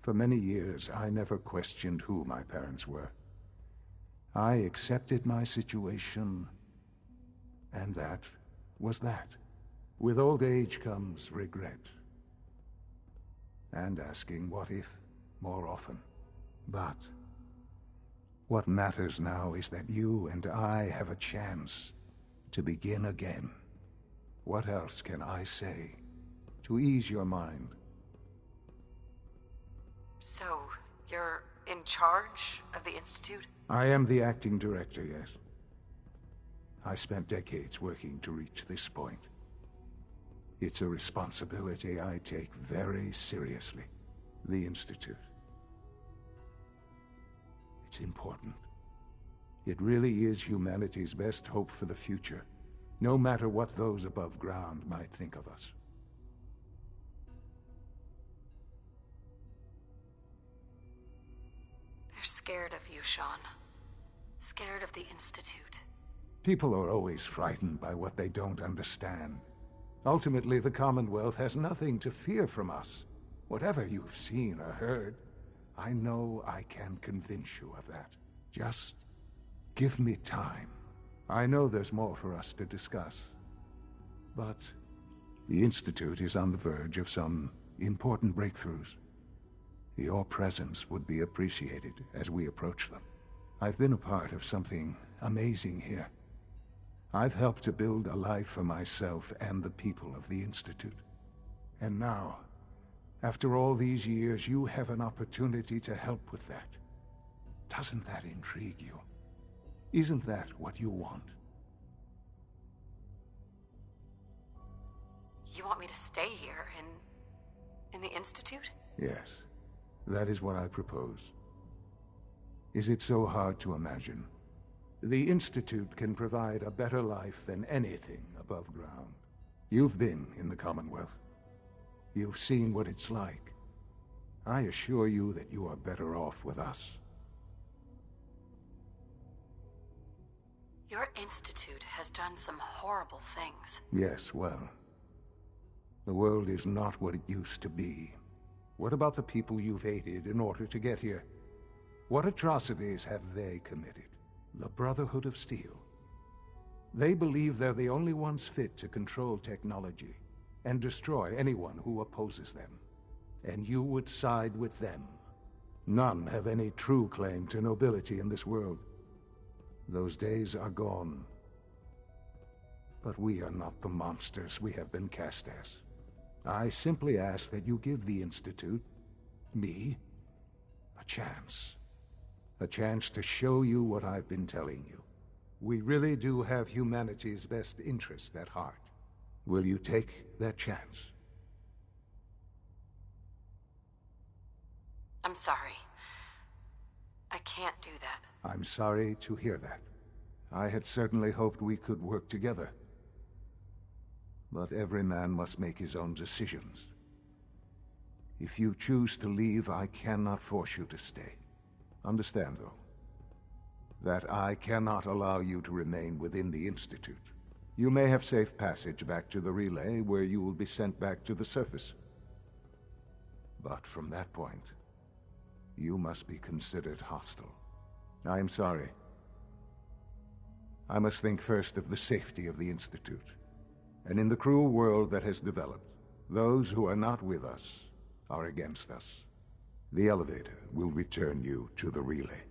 For many years, I never questioned who my parents were. I accepted my situation, and that was that. With old age comes regret. And asking what if more often. But what matters now is that you and I have a chance to begin again. What else can I say to ease your mind? So, you're in charge of the Institute? I am the acting director, yes. I spent decades working to reach this point. It's a responsibility I take very seriously. The Institute. It's important. It really is humanity's best hope for the future, no matter what those above ground might think of us. They're scared of you, Sean. Scared of the Institute. People are always frightened by what they don't understand. Ultimately, the Commonwealth has nothing to fear from us. Whatever you've seen or heard, I know I can convince you of that. Just give me time. I know there's more for us to discuss. But the Institute is on the verge of some important breakthroughs. Your presence would be appreciated as we approach them. I've been a part of something amazing here. I've helped to build a life for myself and the people of the Institute. And now, after all these years, you have an opportunity to help with that. Doesn't that intrigue you? Isn't that what you want? You want me to stay here in the Institute? Yes, that is what I propose. Is it so hard to imagine? The Institute can provide a better life than anything above ground. You've been in the Commonwealth. You've seen what it's like. I assure you that you are better off with us. Your Institute has done some horrible things. Yes, well, the world is not what it used to be. What about the people you've aided in order to get here? What atrocities have they committed? The Brotherhood of Steel. They believe they're the only ones fit to control technology and destroy anyone who opposes them. And you would side with them. None have any true claim to nobility in this world. Those days are gone. But we are not the monsters we have been cast as. I simply ask that you give the Institute, me, a chance. A chance to show you what I've been telling you. We really do have humanity's best interest at heart. Will you take that chance? I'm sorry. I can't do that. I'm sorry to hear that. I had certainly hoped we could work together. But every man must make his own decisions. If you choose to leave, I cannot force you to stay. Understand, though, that I cannot allow you to remain within the Institute. You may have safe passage back to the relay, where you will be sent back to the surface. But from that point, you must be considered hostile. I am sorry. I must think first of the safety of the Institute. And in the cruel world that has developed, those who are not with us are against us. The elevator will return you to the relay.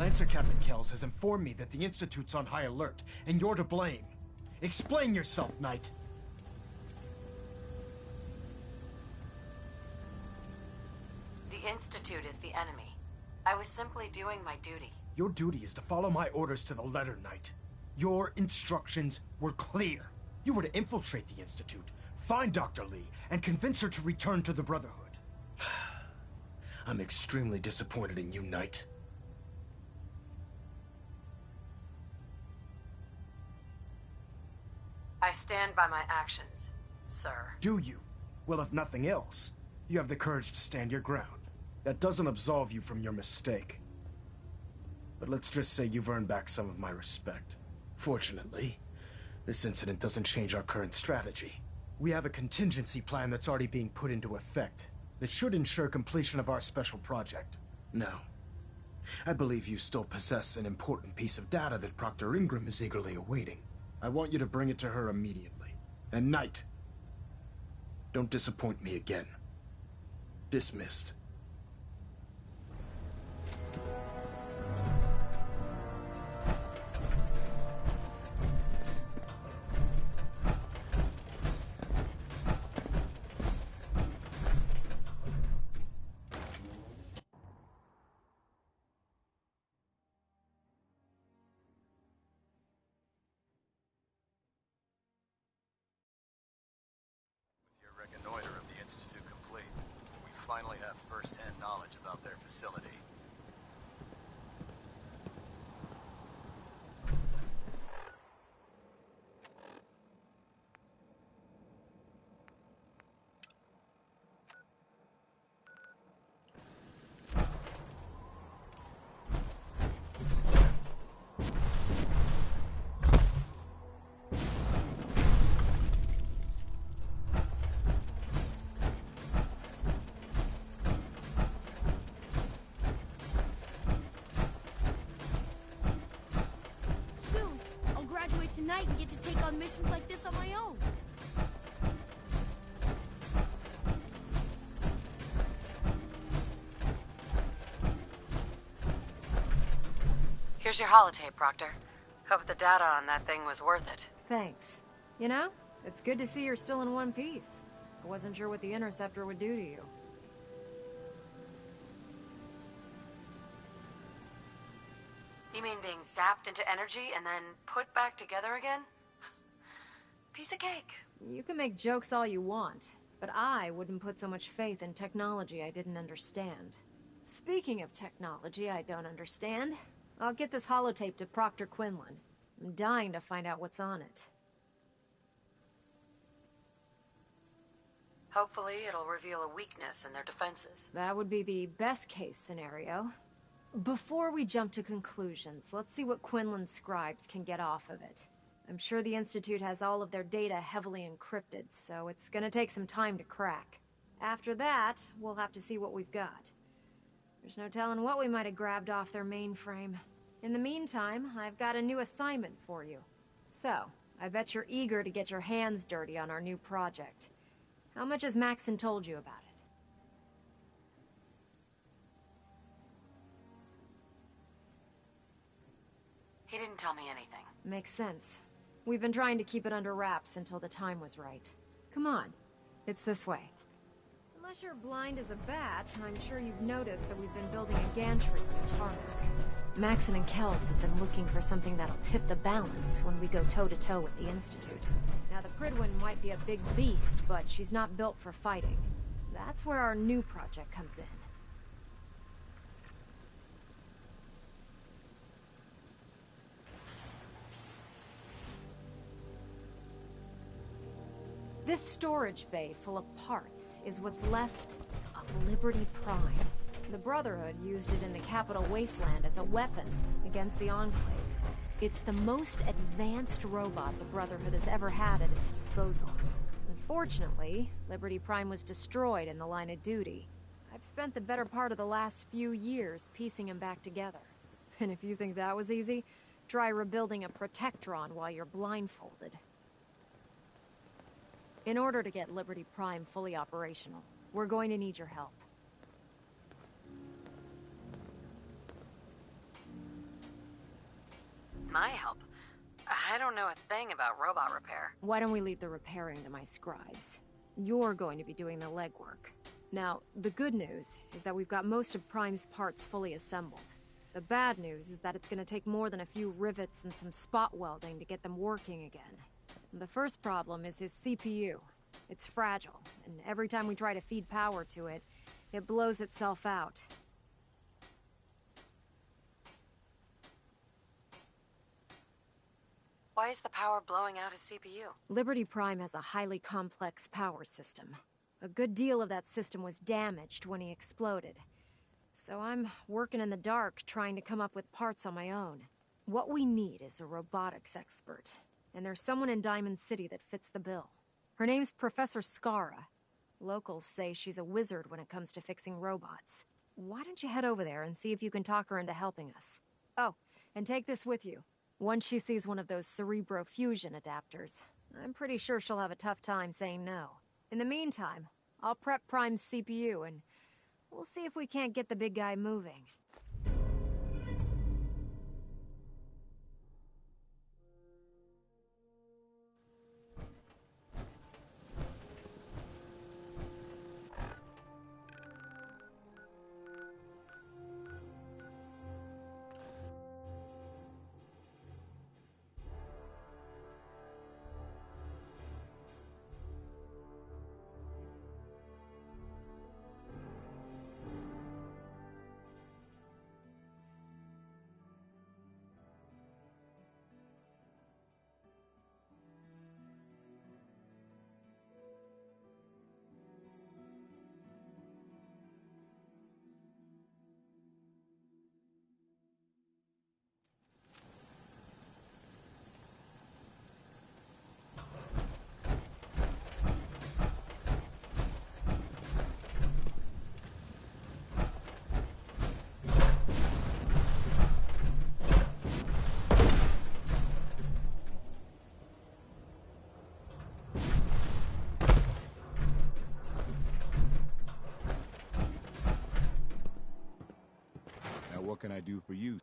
Lancer Captain Kells has informed me that the Institute's on high alert, and you're to blame. Explain yourself, Knight. The Institute is the enemy. I was simply doing my duty. Your duty is to follow my orders to the letter, Knight. Your instructions were clear. You were to infiltrate the Institute, find Dr. Lee, and convince her to return to the Brotherhood. I'm extremely disappointed in you, Knight. I stand by my actions, sir. Do you? Well, if nothing else, you have the courage to stand your ground. That doesn't absolve you from your mistake. But let's just say you've earned back some of my respect. Fortunately, this incident doesn't change our current strategy. We have a contingency plan that's already being put into effect that should ensure completion of our special project. Now, I believe you still possess an important piece of data that Proctor Ingram is eagerly awaiting. I want you to bring it to her immediately. And Knight, don't disappoint me again. Dismissed. finally have first-hand knowledge about their facility. Tonight and get to take on missions like this on my own. Here's your holotape, Proctor. Hope the data on that thing was worth it. Thanks. You know, it's good to see you're still in one piece. I wasn't sure what the Interceptor would do to you. You mean being zapped into energy and then put back together again? Piece of cake. You can make jokes all you want, but I wouldn't put so much faith in technology I didn't understand. Speaking of technology I don't understand, I'll get this holotape to Proctor Quinlan. I'm dying to find out what's on it. Hopefully it'll reveal a weakness in their defenses. That would be the best case scenario. Before we jump to conclusions, let's see what Quinlan's scribes can get off of it. I'm sure the Institute has all of their data heavily encrypted, so it's gonna take some time to crack. After that, we'll have to see what we've got. There's no telling what we might have grabbed off their mainframe. In the meantime, I've got a new assignment for you. So, I bet you're eager to get your hands dirty on our new project. How much has Maxon told you about it? He didn't tell me anything. Makes sense. We've been trying to keep it under wraps until the time was right. Come on. It's this way. Unless you're blind as a bat, I'm sure you've noticed that we've been building a gantry on the tarmac. Maxon and Kells have been looking for something that'll tip the balance when we go toe-to-toe with the Institute. Now, the Prydwen might be a big beast, but she's not built for fighting. That's where our new project comes in. This storage bay full of parts is what's left of Liberty Prime. The Brotherhood used it in the Capital Wasteland as a weapon against the Enclave. It's the most advanced robot the Brotherhood has ever had at its disposal. Unfortunately, Liberty Prime was destroyed in the line of duty. I've spent the better part of the last few years piecing him back together. And if you think that was easy, try rebuilding a Protectron while you're blindfolded. In order to get Liberty Prime fully operational, we're going to need your help. My help? I don't know a thing about robot repair. Why don't we leave the repairing to my scribes? You're going to be doing the legwork. Now, the good news is that we've got most of Prime's parts fully assembled. The bad news is that it's going to take more than a few rivets and some spot welding to get them working again. The first problem is his CPU. It's fragile, and every time we try to feed power to it, it blows itself out. Why is the power blowing out his CPU? Liberty Prime has a highly complex power system. A good deal of that system was damaged when he exploded. So I'm working in the dark, trying to come up with parts on my own. What we need is a robotics expert. And there's someone in Diamond City that fits the bill. Her name's Professor Skara. Locals say she's a wizard when it comes to fixing robots. Why don't you head over there and see if you can talk her into helping us? Oh, and take this with you. Once she sees one of those Cerebro fusion adapters, I'm pretty sure she'll have a tough time saying no. In the meantime, I'll prep Prime's CPU and we'll see if we can't get the big guy moving. can I do for you?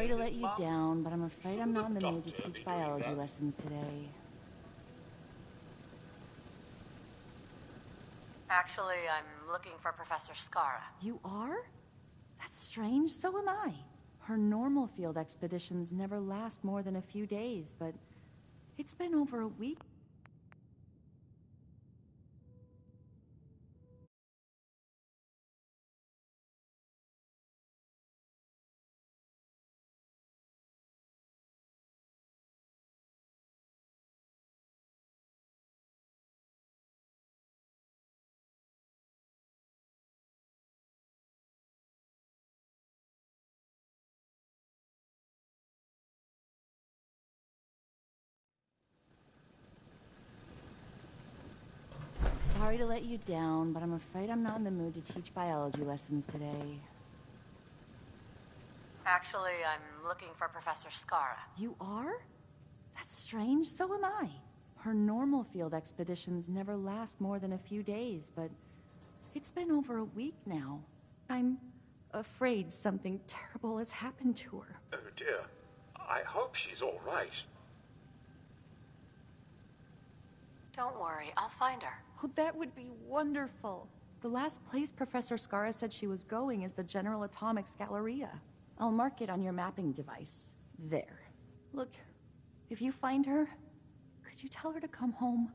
Sorry to let you down, but I'm afraid I'm not in the mood to teach biology lessons today. Actually, I'm looking for Professor Skara. You are? That's strange, so am I. Her normal field expeditions never last more than a few days, but it's been over a week. Sorry to let you down, but I'm afraid I'm not in the mood to teach biology lessons today. Actually, I'm looking for Professor Skara. You are? That's strange, so am I. Her normal field expeditions never last more than a few days, but it's been over a week now. I'm afraid something terrible has happened to her. Oh dear. I hope she's all right. Don't worry, I'll find her. Oh, that would be wonderful. The last place Professor Skara said she was going is the General Atomics Galleria. I'll mark it on your mapping device. There. Look, if you find her, could you tell her to come home?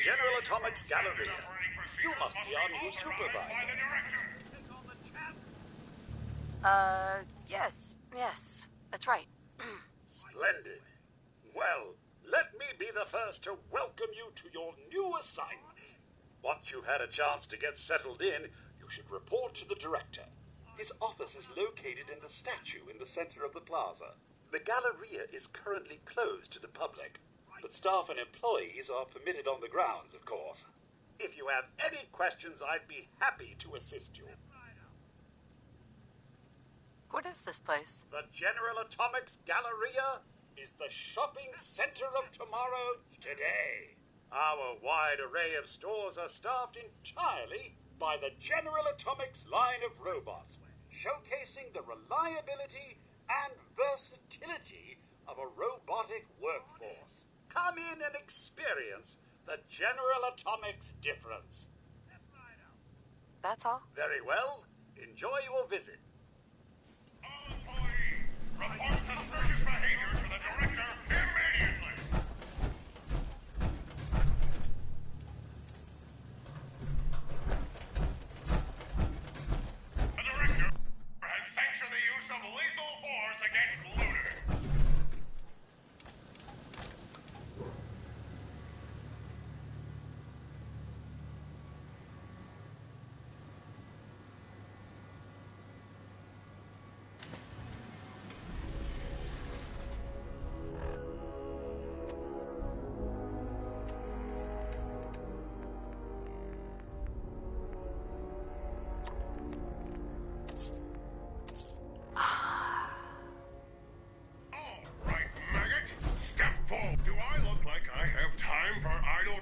General Atomics Galleria. You must be our new supervisor. Yes, that's right. Splendid. Well, let me be the first to welcome you to your new assignment. Once you've had a chance to get settled in, you should report to the director. His office is located in the statue in the center of the plaza. The Galleria is currently closed to the public, but staff and employees are permitted on the grounds, of course. If you have any questions, I'd be happy to assist you. What is this place? The General Atomics Galleria is the shopping center of tomorrow today. Our wide array of stores are staffed entirely by the General Atomics line of robots, showcasing the reliability and versatility of a robotic workforce. Come in and experience the General Atomics difference. That's all? Very well. Enjoy your visit. Report suspicious behavior to the director immediately! The director has sanctioned the use of lethal force against looters.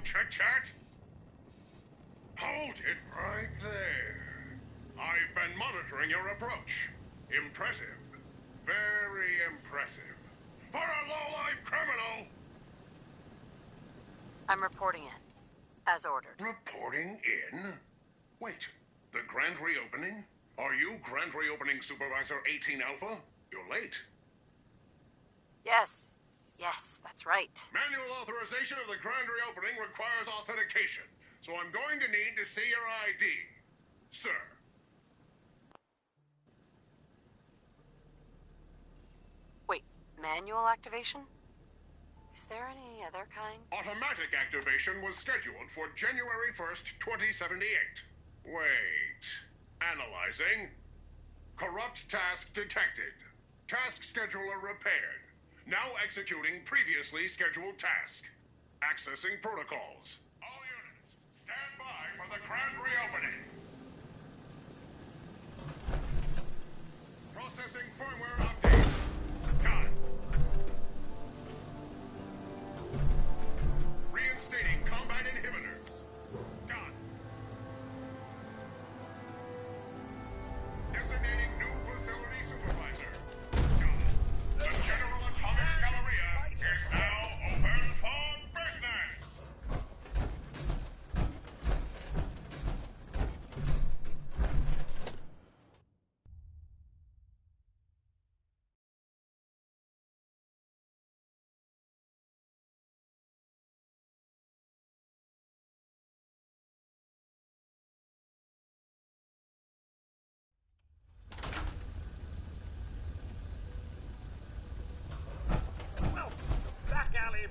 Chit-chat? Hold it right there. I've been monitoring your approach. Impressive. Very impressive. For a low-life criminal! I'm reporting in. As ordered. Reporting in? Wait, the grand reopening? Are you Grand Reopening Supervisor 18 Alpha? You're late. Yes, that's right. Manual authorization of the grand reopening requires authentication, so I'm going to need to see your ID. Sir. Wait, manual activation? Is there any other kind? Automatic activation was scheduled for January 1st, 2078. Wait. Analyzing. Corrupt task detected. Task scheduler repaired. Now executing previously scheduled task. Accessing protocols. All units, stand by for the grand reopening. Processing firmware update. Done. Reinstating combat inhibitors. Done. Designating new facility supervisor. Done. The General Atomics Galleria is now open for business.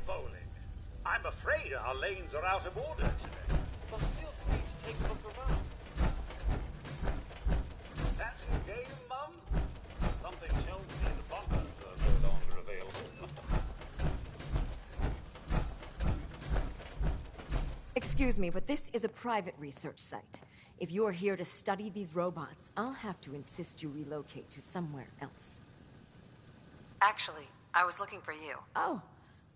Bowling. I'm afraid our lanes are out of order today, but feel free to take a look around. Fancy a game, Mum? Something tells me the bumpers are no longer available. Excuse me, but this is a private research site. If you're here to study these robots, I'll have to insist you relocate to somewhere else. Actually, I was looking for you. Oh.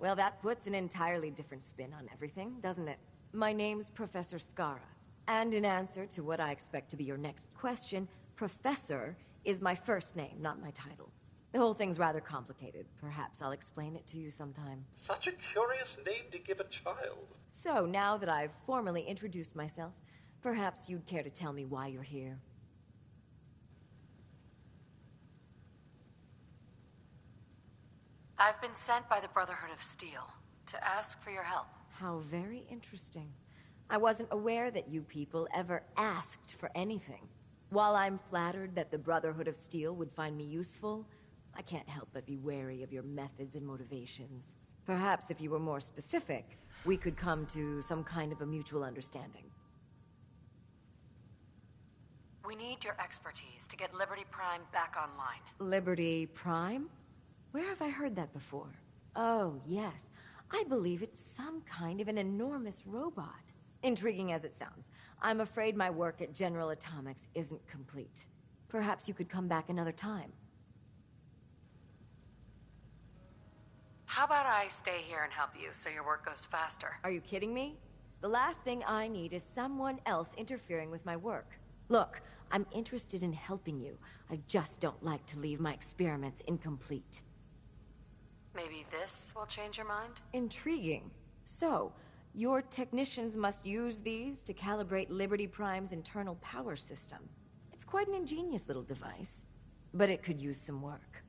Well, that puts an entirely different spin on everything, doesn't it? My name's Professor Skara, and in answer to what I expect to be your next question, Professor is my first name, not my title. The whole thing's rather complicated. Perhaps I'll explain it to you sometime. Such a curious name to give a child. So, now that I've formally introduced myself, perhaps you'd care to tell me why you're here. I've been sent by the Brotherhood of Steel to ask for your help. How very interesting. I wasn't aware that you people ever asked for anything. While I'm flattered that the Brotherhood of Steel would find me useful, I can't help but be wary of your methods and motivations. Perhaps if you were more specific, we could come to some kind of a mutual understanding. We need your expertise to get Liberty Prime back online. Liberty Prime? Where have I heard that before? Oh, yes. I believe it's some kind of an enormous robot. Intriguing as it sounds, I'm afraid my work at General Atomics isn't complete. Perhaps you could come back another time. How about I stay here and help you so your work goes faster? Are you kidding me? The last thing I need is someone else interfering with my work. Look, I'm interested in helping you. I just don't like to leave my experiments incomplete. Maybe this will change your mind? Intriguing. So, your technicians must use these to calibrate Liberty Prime's internal power system. It's quite an ingenious little device, but it could use some work.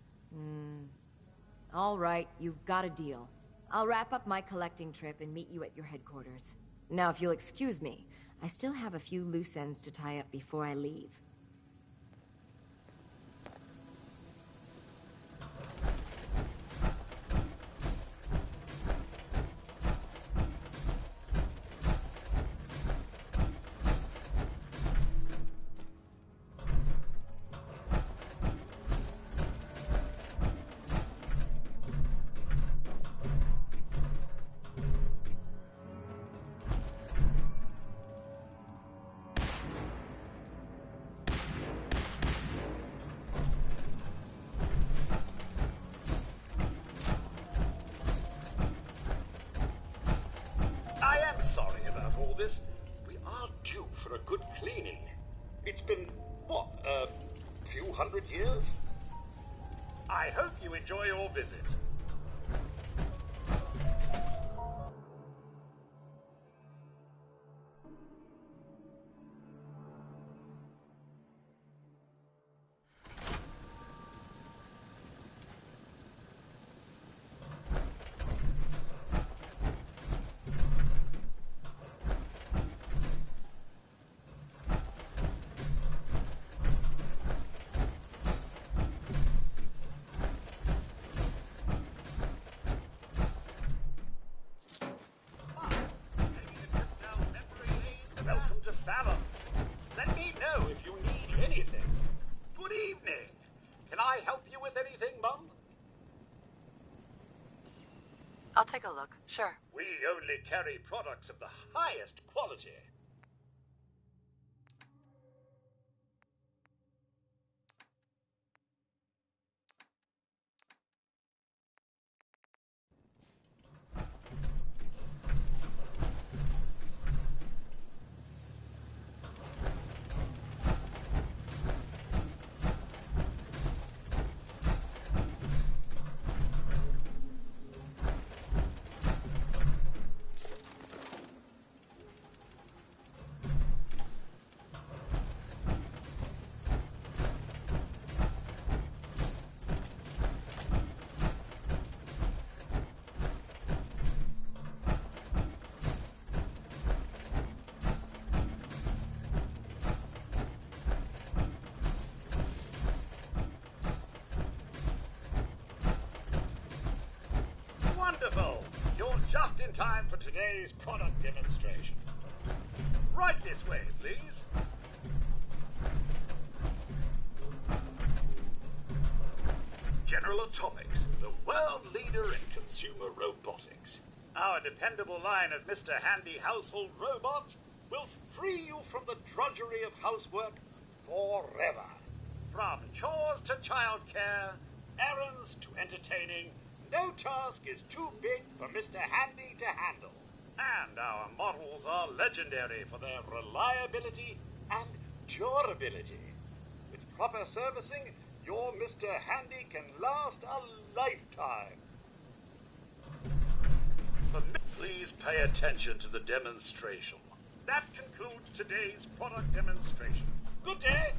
All right, you've got a deal. I'll wrap up my collecting trip and meet you at your headquarters. Now, if you'll excuse me, I still have a few loose ends to tie up before I leave. Sorry about all this. We are due for a good cleaning. It's been, what, a few hundred years? I hope you enjoy your visit. Welcome to Fallon's. Let me know if you need anything. Good evening. Can I help you with anything, Mum? I'll take a look, sure. We only carry products of the highest quality. Wonderful! You're just in time for today's product demonstration. Right this way, please. General Atomics, the world leader in consumer robotics. Our dependable line of Mr. Handy household robots will free you from the drudgery of housework forever. From chores to childcare, errands to entertaining, no task is too big for Mr. Handy to handle. And our models are legendary for their reliability and durability. With proper servicing, your Mr. Handy can last a lifetime. Please pay attention to the demonstration. That concludes today's product demonstration. Good day!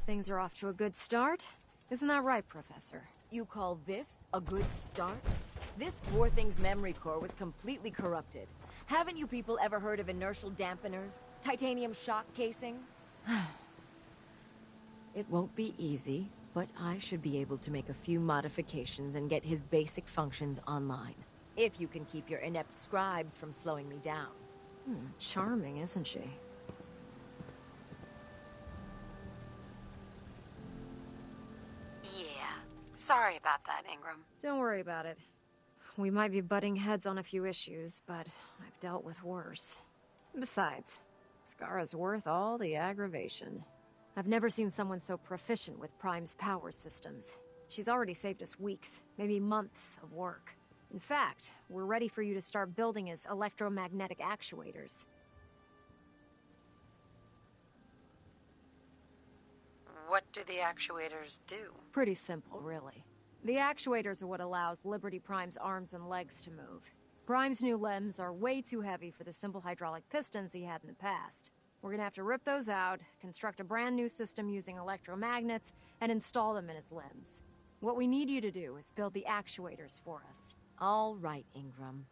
things are off to a good start. Isn't that right, Professor? You call this a good start? This poor thing's memory core was completely corrupted. Haven't you people ever heard of inertial dampeners? Titanium shock casing? It won't be easy, but I should be able to make a few modifications and get his basic functions online. If you can keep your inept scribes from slowing me down. Charming, isn't she? Yeah. Sorry about that, Ingram. Don't worry about it. We might be butting heads on a few issues, but I've dealt with worse. Besides, Skara's worth all the aggravation. I've never seen someone so proficient with Prime's power systems. She's already saved us weeks, maybe months of work. In fact, we're ready for you to start building his electromagnetic actuators. What do the actuators do? Pretty simple, really. The actuators are what allows Liberty Prime's arms and legs to move. Prime's new limbs are way too heavy for the simple hydraulic pistons he had in the past. We're gonna have to rip those out, construct a brand new system using electromagnets, and install them in his limbs. What we need you to do is build the actuators for us. All right, Ingram.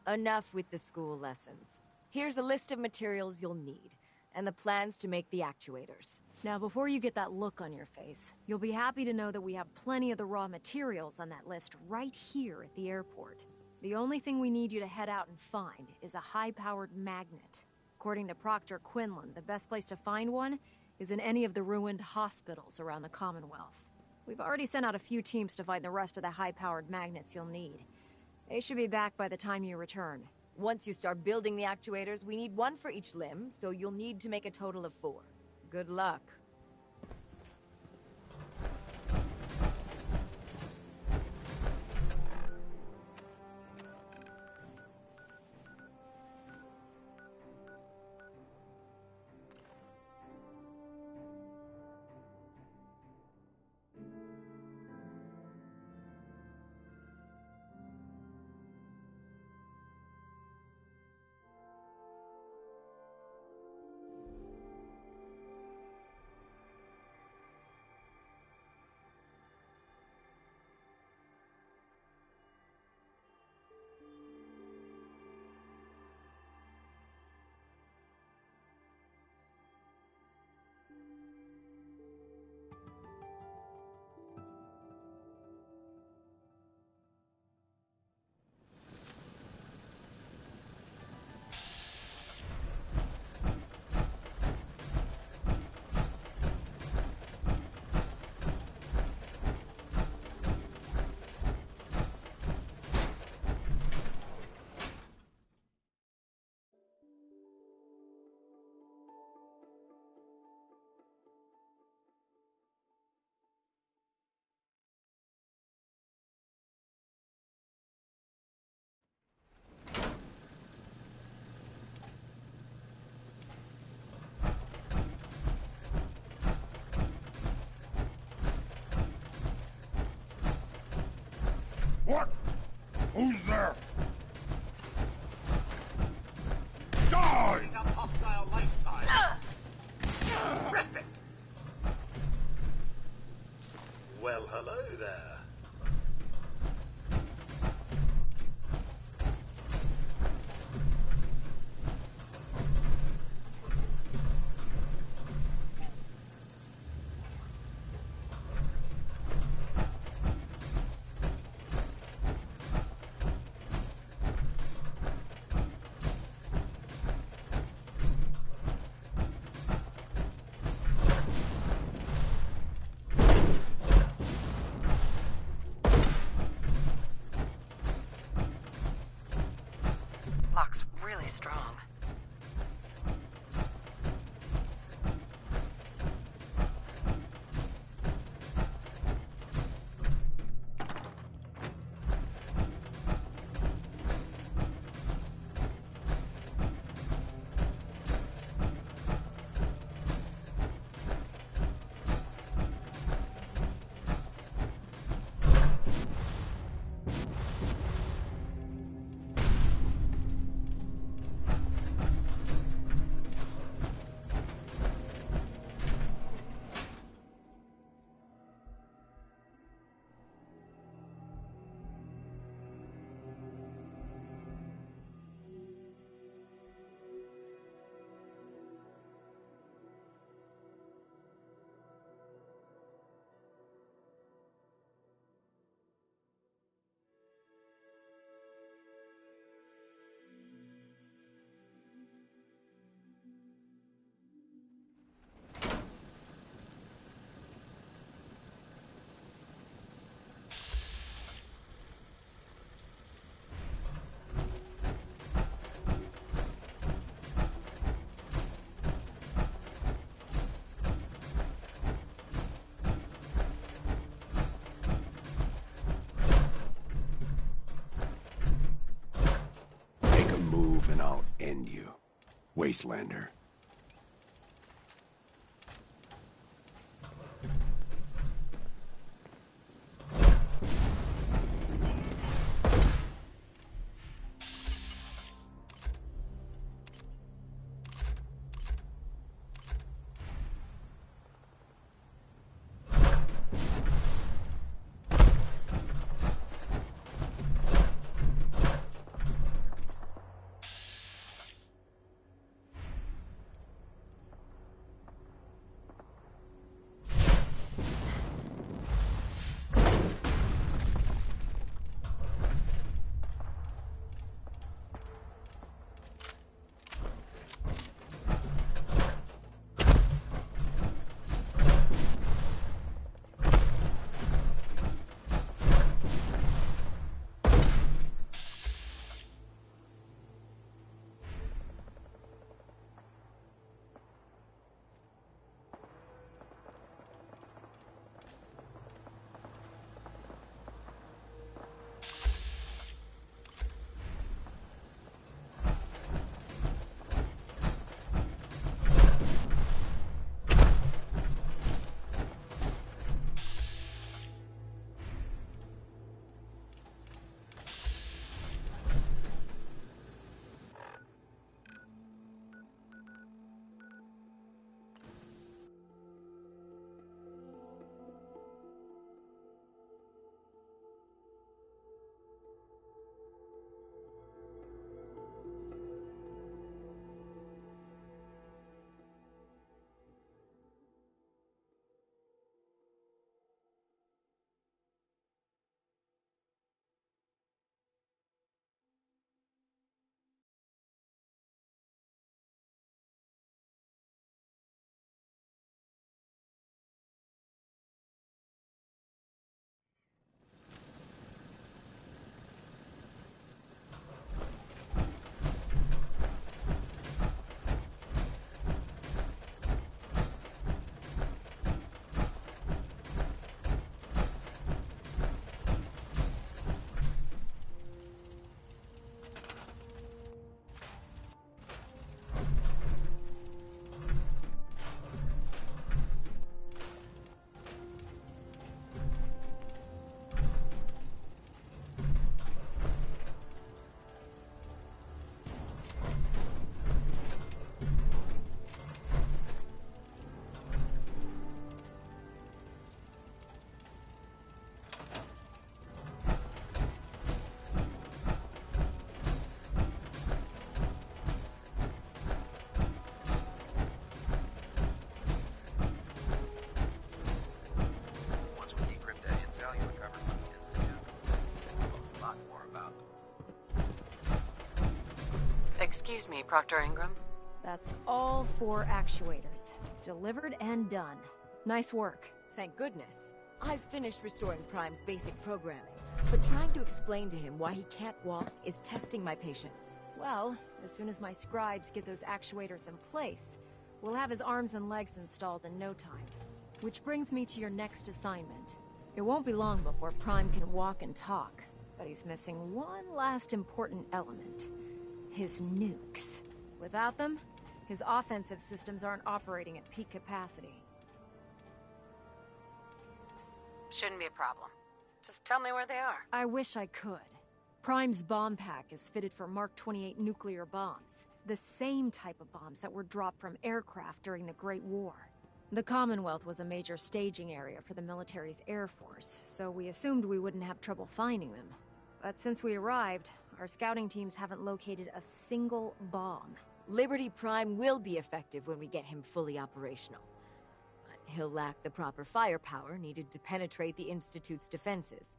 Enough with the school lessons. Here's a list of materials you'll need, and the plans to make the actuators. Now, before you get that look on your face, you'll be happy to know that we have plenty of the raw materials on that list right here at the airport. The only thing we need you to head out and find is a high-powered magnet. According to Proctor Quinlan, the best place to find one is in any of the ruined hospitals around the Commonwealth. We've already sent out a few teams to find the rest of the high-powered magnets you'll need. They should be back by the time you return. Once you start building the actuators, we need one for each limb, so you'll need to make a total of 4. Good luck. What? Who's there? Die! Up hostile life sign. Terrific! Well, hello there. Lock's really strong. then I'll end you, Wastelander. Excuse me, Proctor Ingram. That's all 4 actuators. Delivered and done. Nice work. Thank goodness. I've finished restoring Prime's basic programming, but trying to explain to him why he can't walk is testing my patience. Well, as soon as my scribes get those actuators in place, we'll have his arms and legs installed in no time. Which brings me to your next assignment. It won't be long before Prime can walk and talk, but he's missing one last important element. His nukes. Without them, his offensive systems aren't operating at peak capacity. Shouldn't be a problem. Just tell me where they are. I wish I could. Prime's bomb pack is fitted for Mark 28 nuclear bombs. The same type of bombs that were dropped from aircraft during the Great War. The Commonwealth was a major staging area for the military's air force, so we assumed we wouldn't have trouble finding them. But since we arrived, our scouting teams haven't located a single bomb. Liberty Prime will be effective when we get him fully operational. But he'll lack the proper firepower needed to penetrate the Institute's defenses.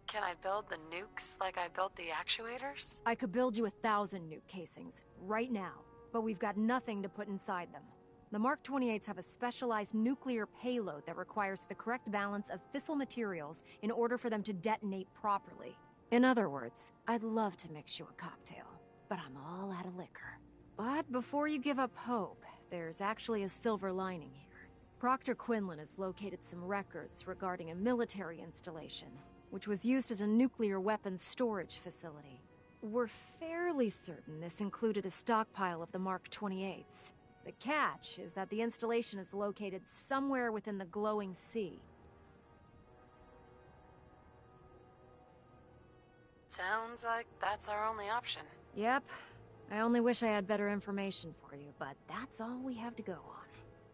Can I build the nukes like I built the actuators? I could build you 1,000 nuke casings, right now, but we've got nothing to put inside them. The Mark 28s have a specialized nuclear payload that requires the correct balance of fissile materials in order for them to detonate properly. In other words, I'd love to mix you a cocktail, but I'm all out of liquor. But before you give up hope, there's actually a silver lining here. Proctor Quinlan has located some records regarding a military installation. which was used as a nuclear weapons storage facility. We're fairly certain this included a stockpile of the Mark 28s. The catch is that the installation is located somewhere within the glowing sea. Sounds like that's our only option. Yep. I only wish I had better information for you, but that's all we have to go on.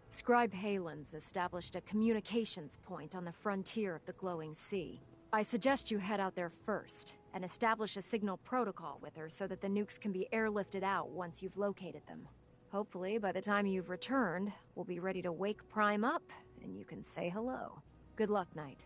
Scribe Halen's established a communications point on the frontier of the glowing sea. I suggest you head out there first, and establish a signal protocol with her so that the nukes can be airlifted out once you've located them. Hopefully, by the time you've returned, we'll be ready to wake Prime up, and you can say hello. Good luck, Knight.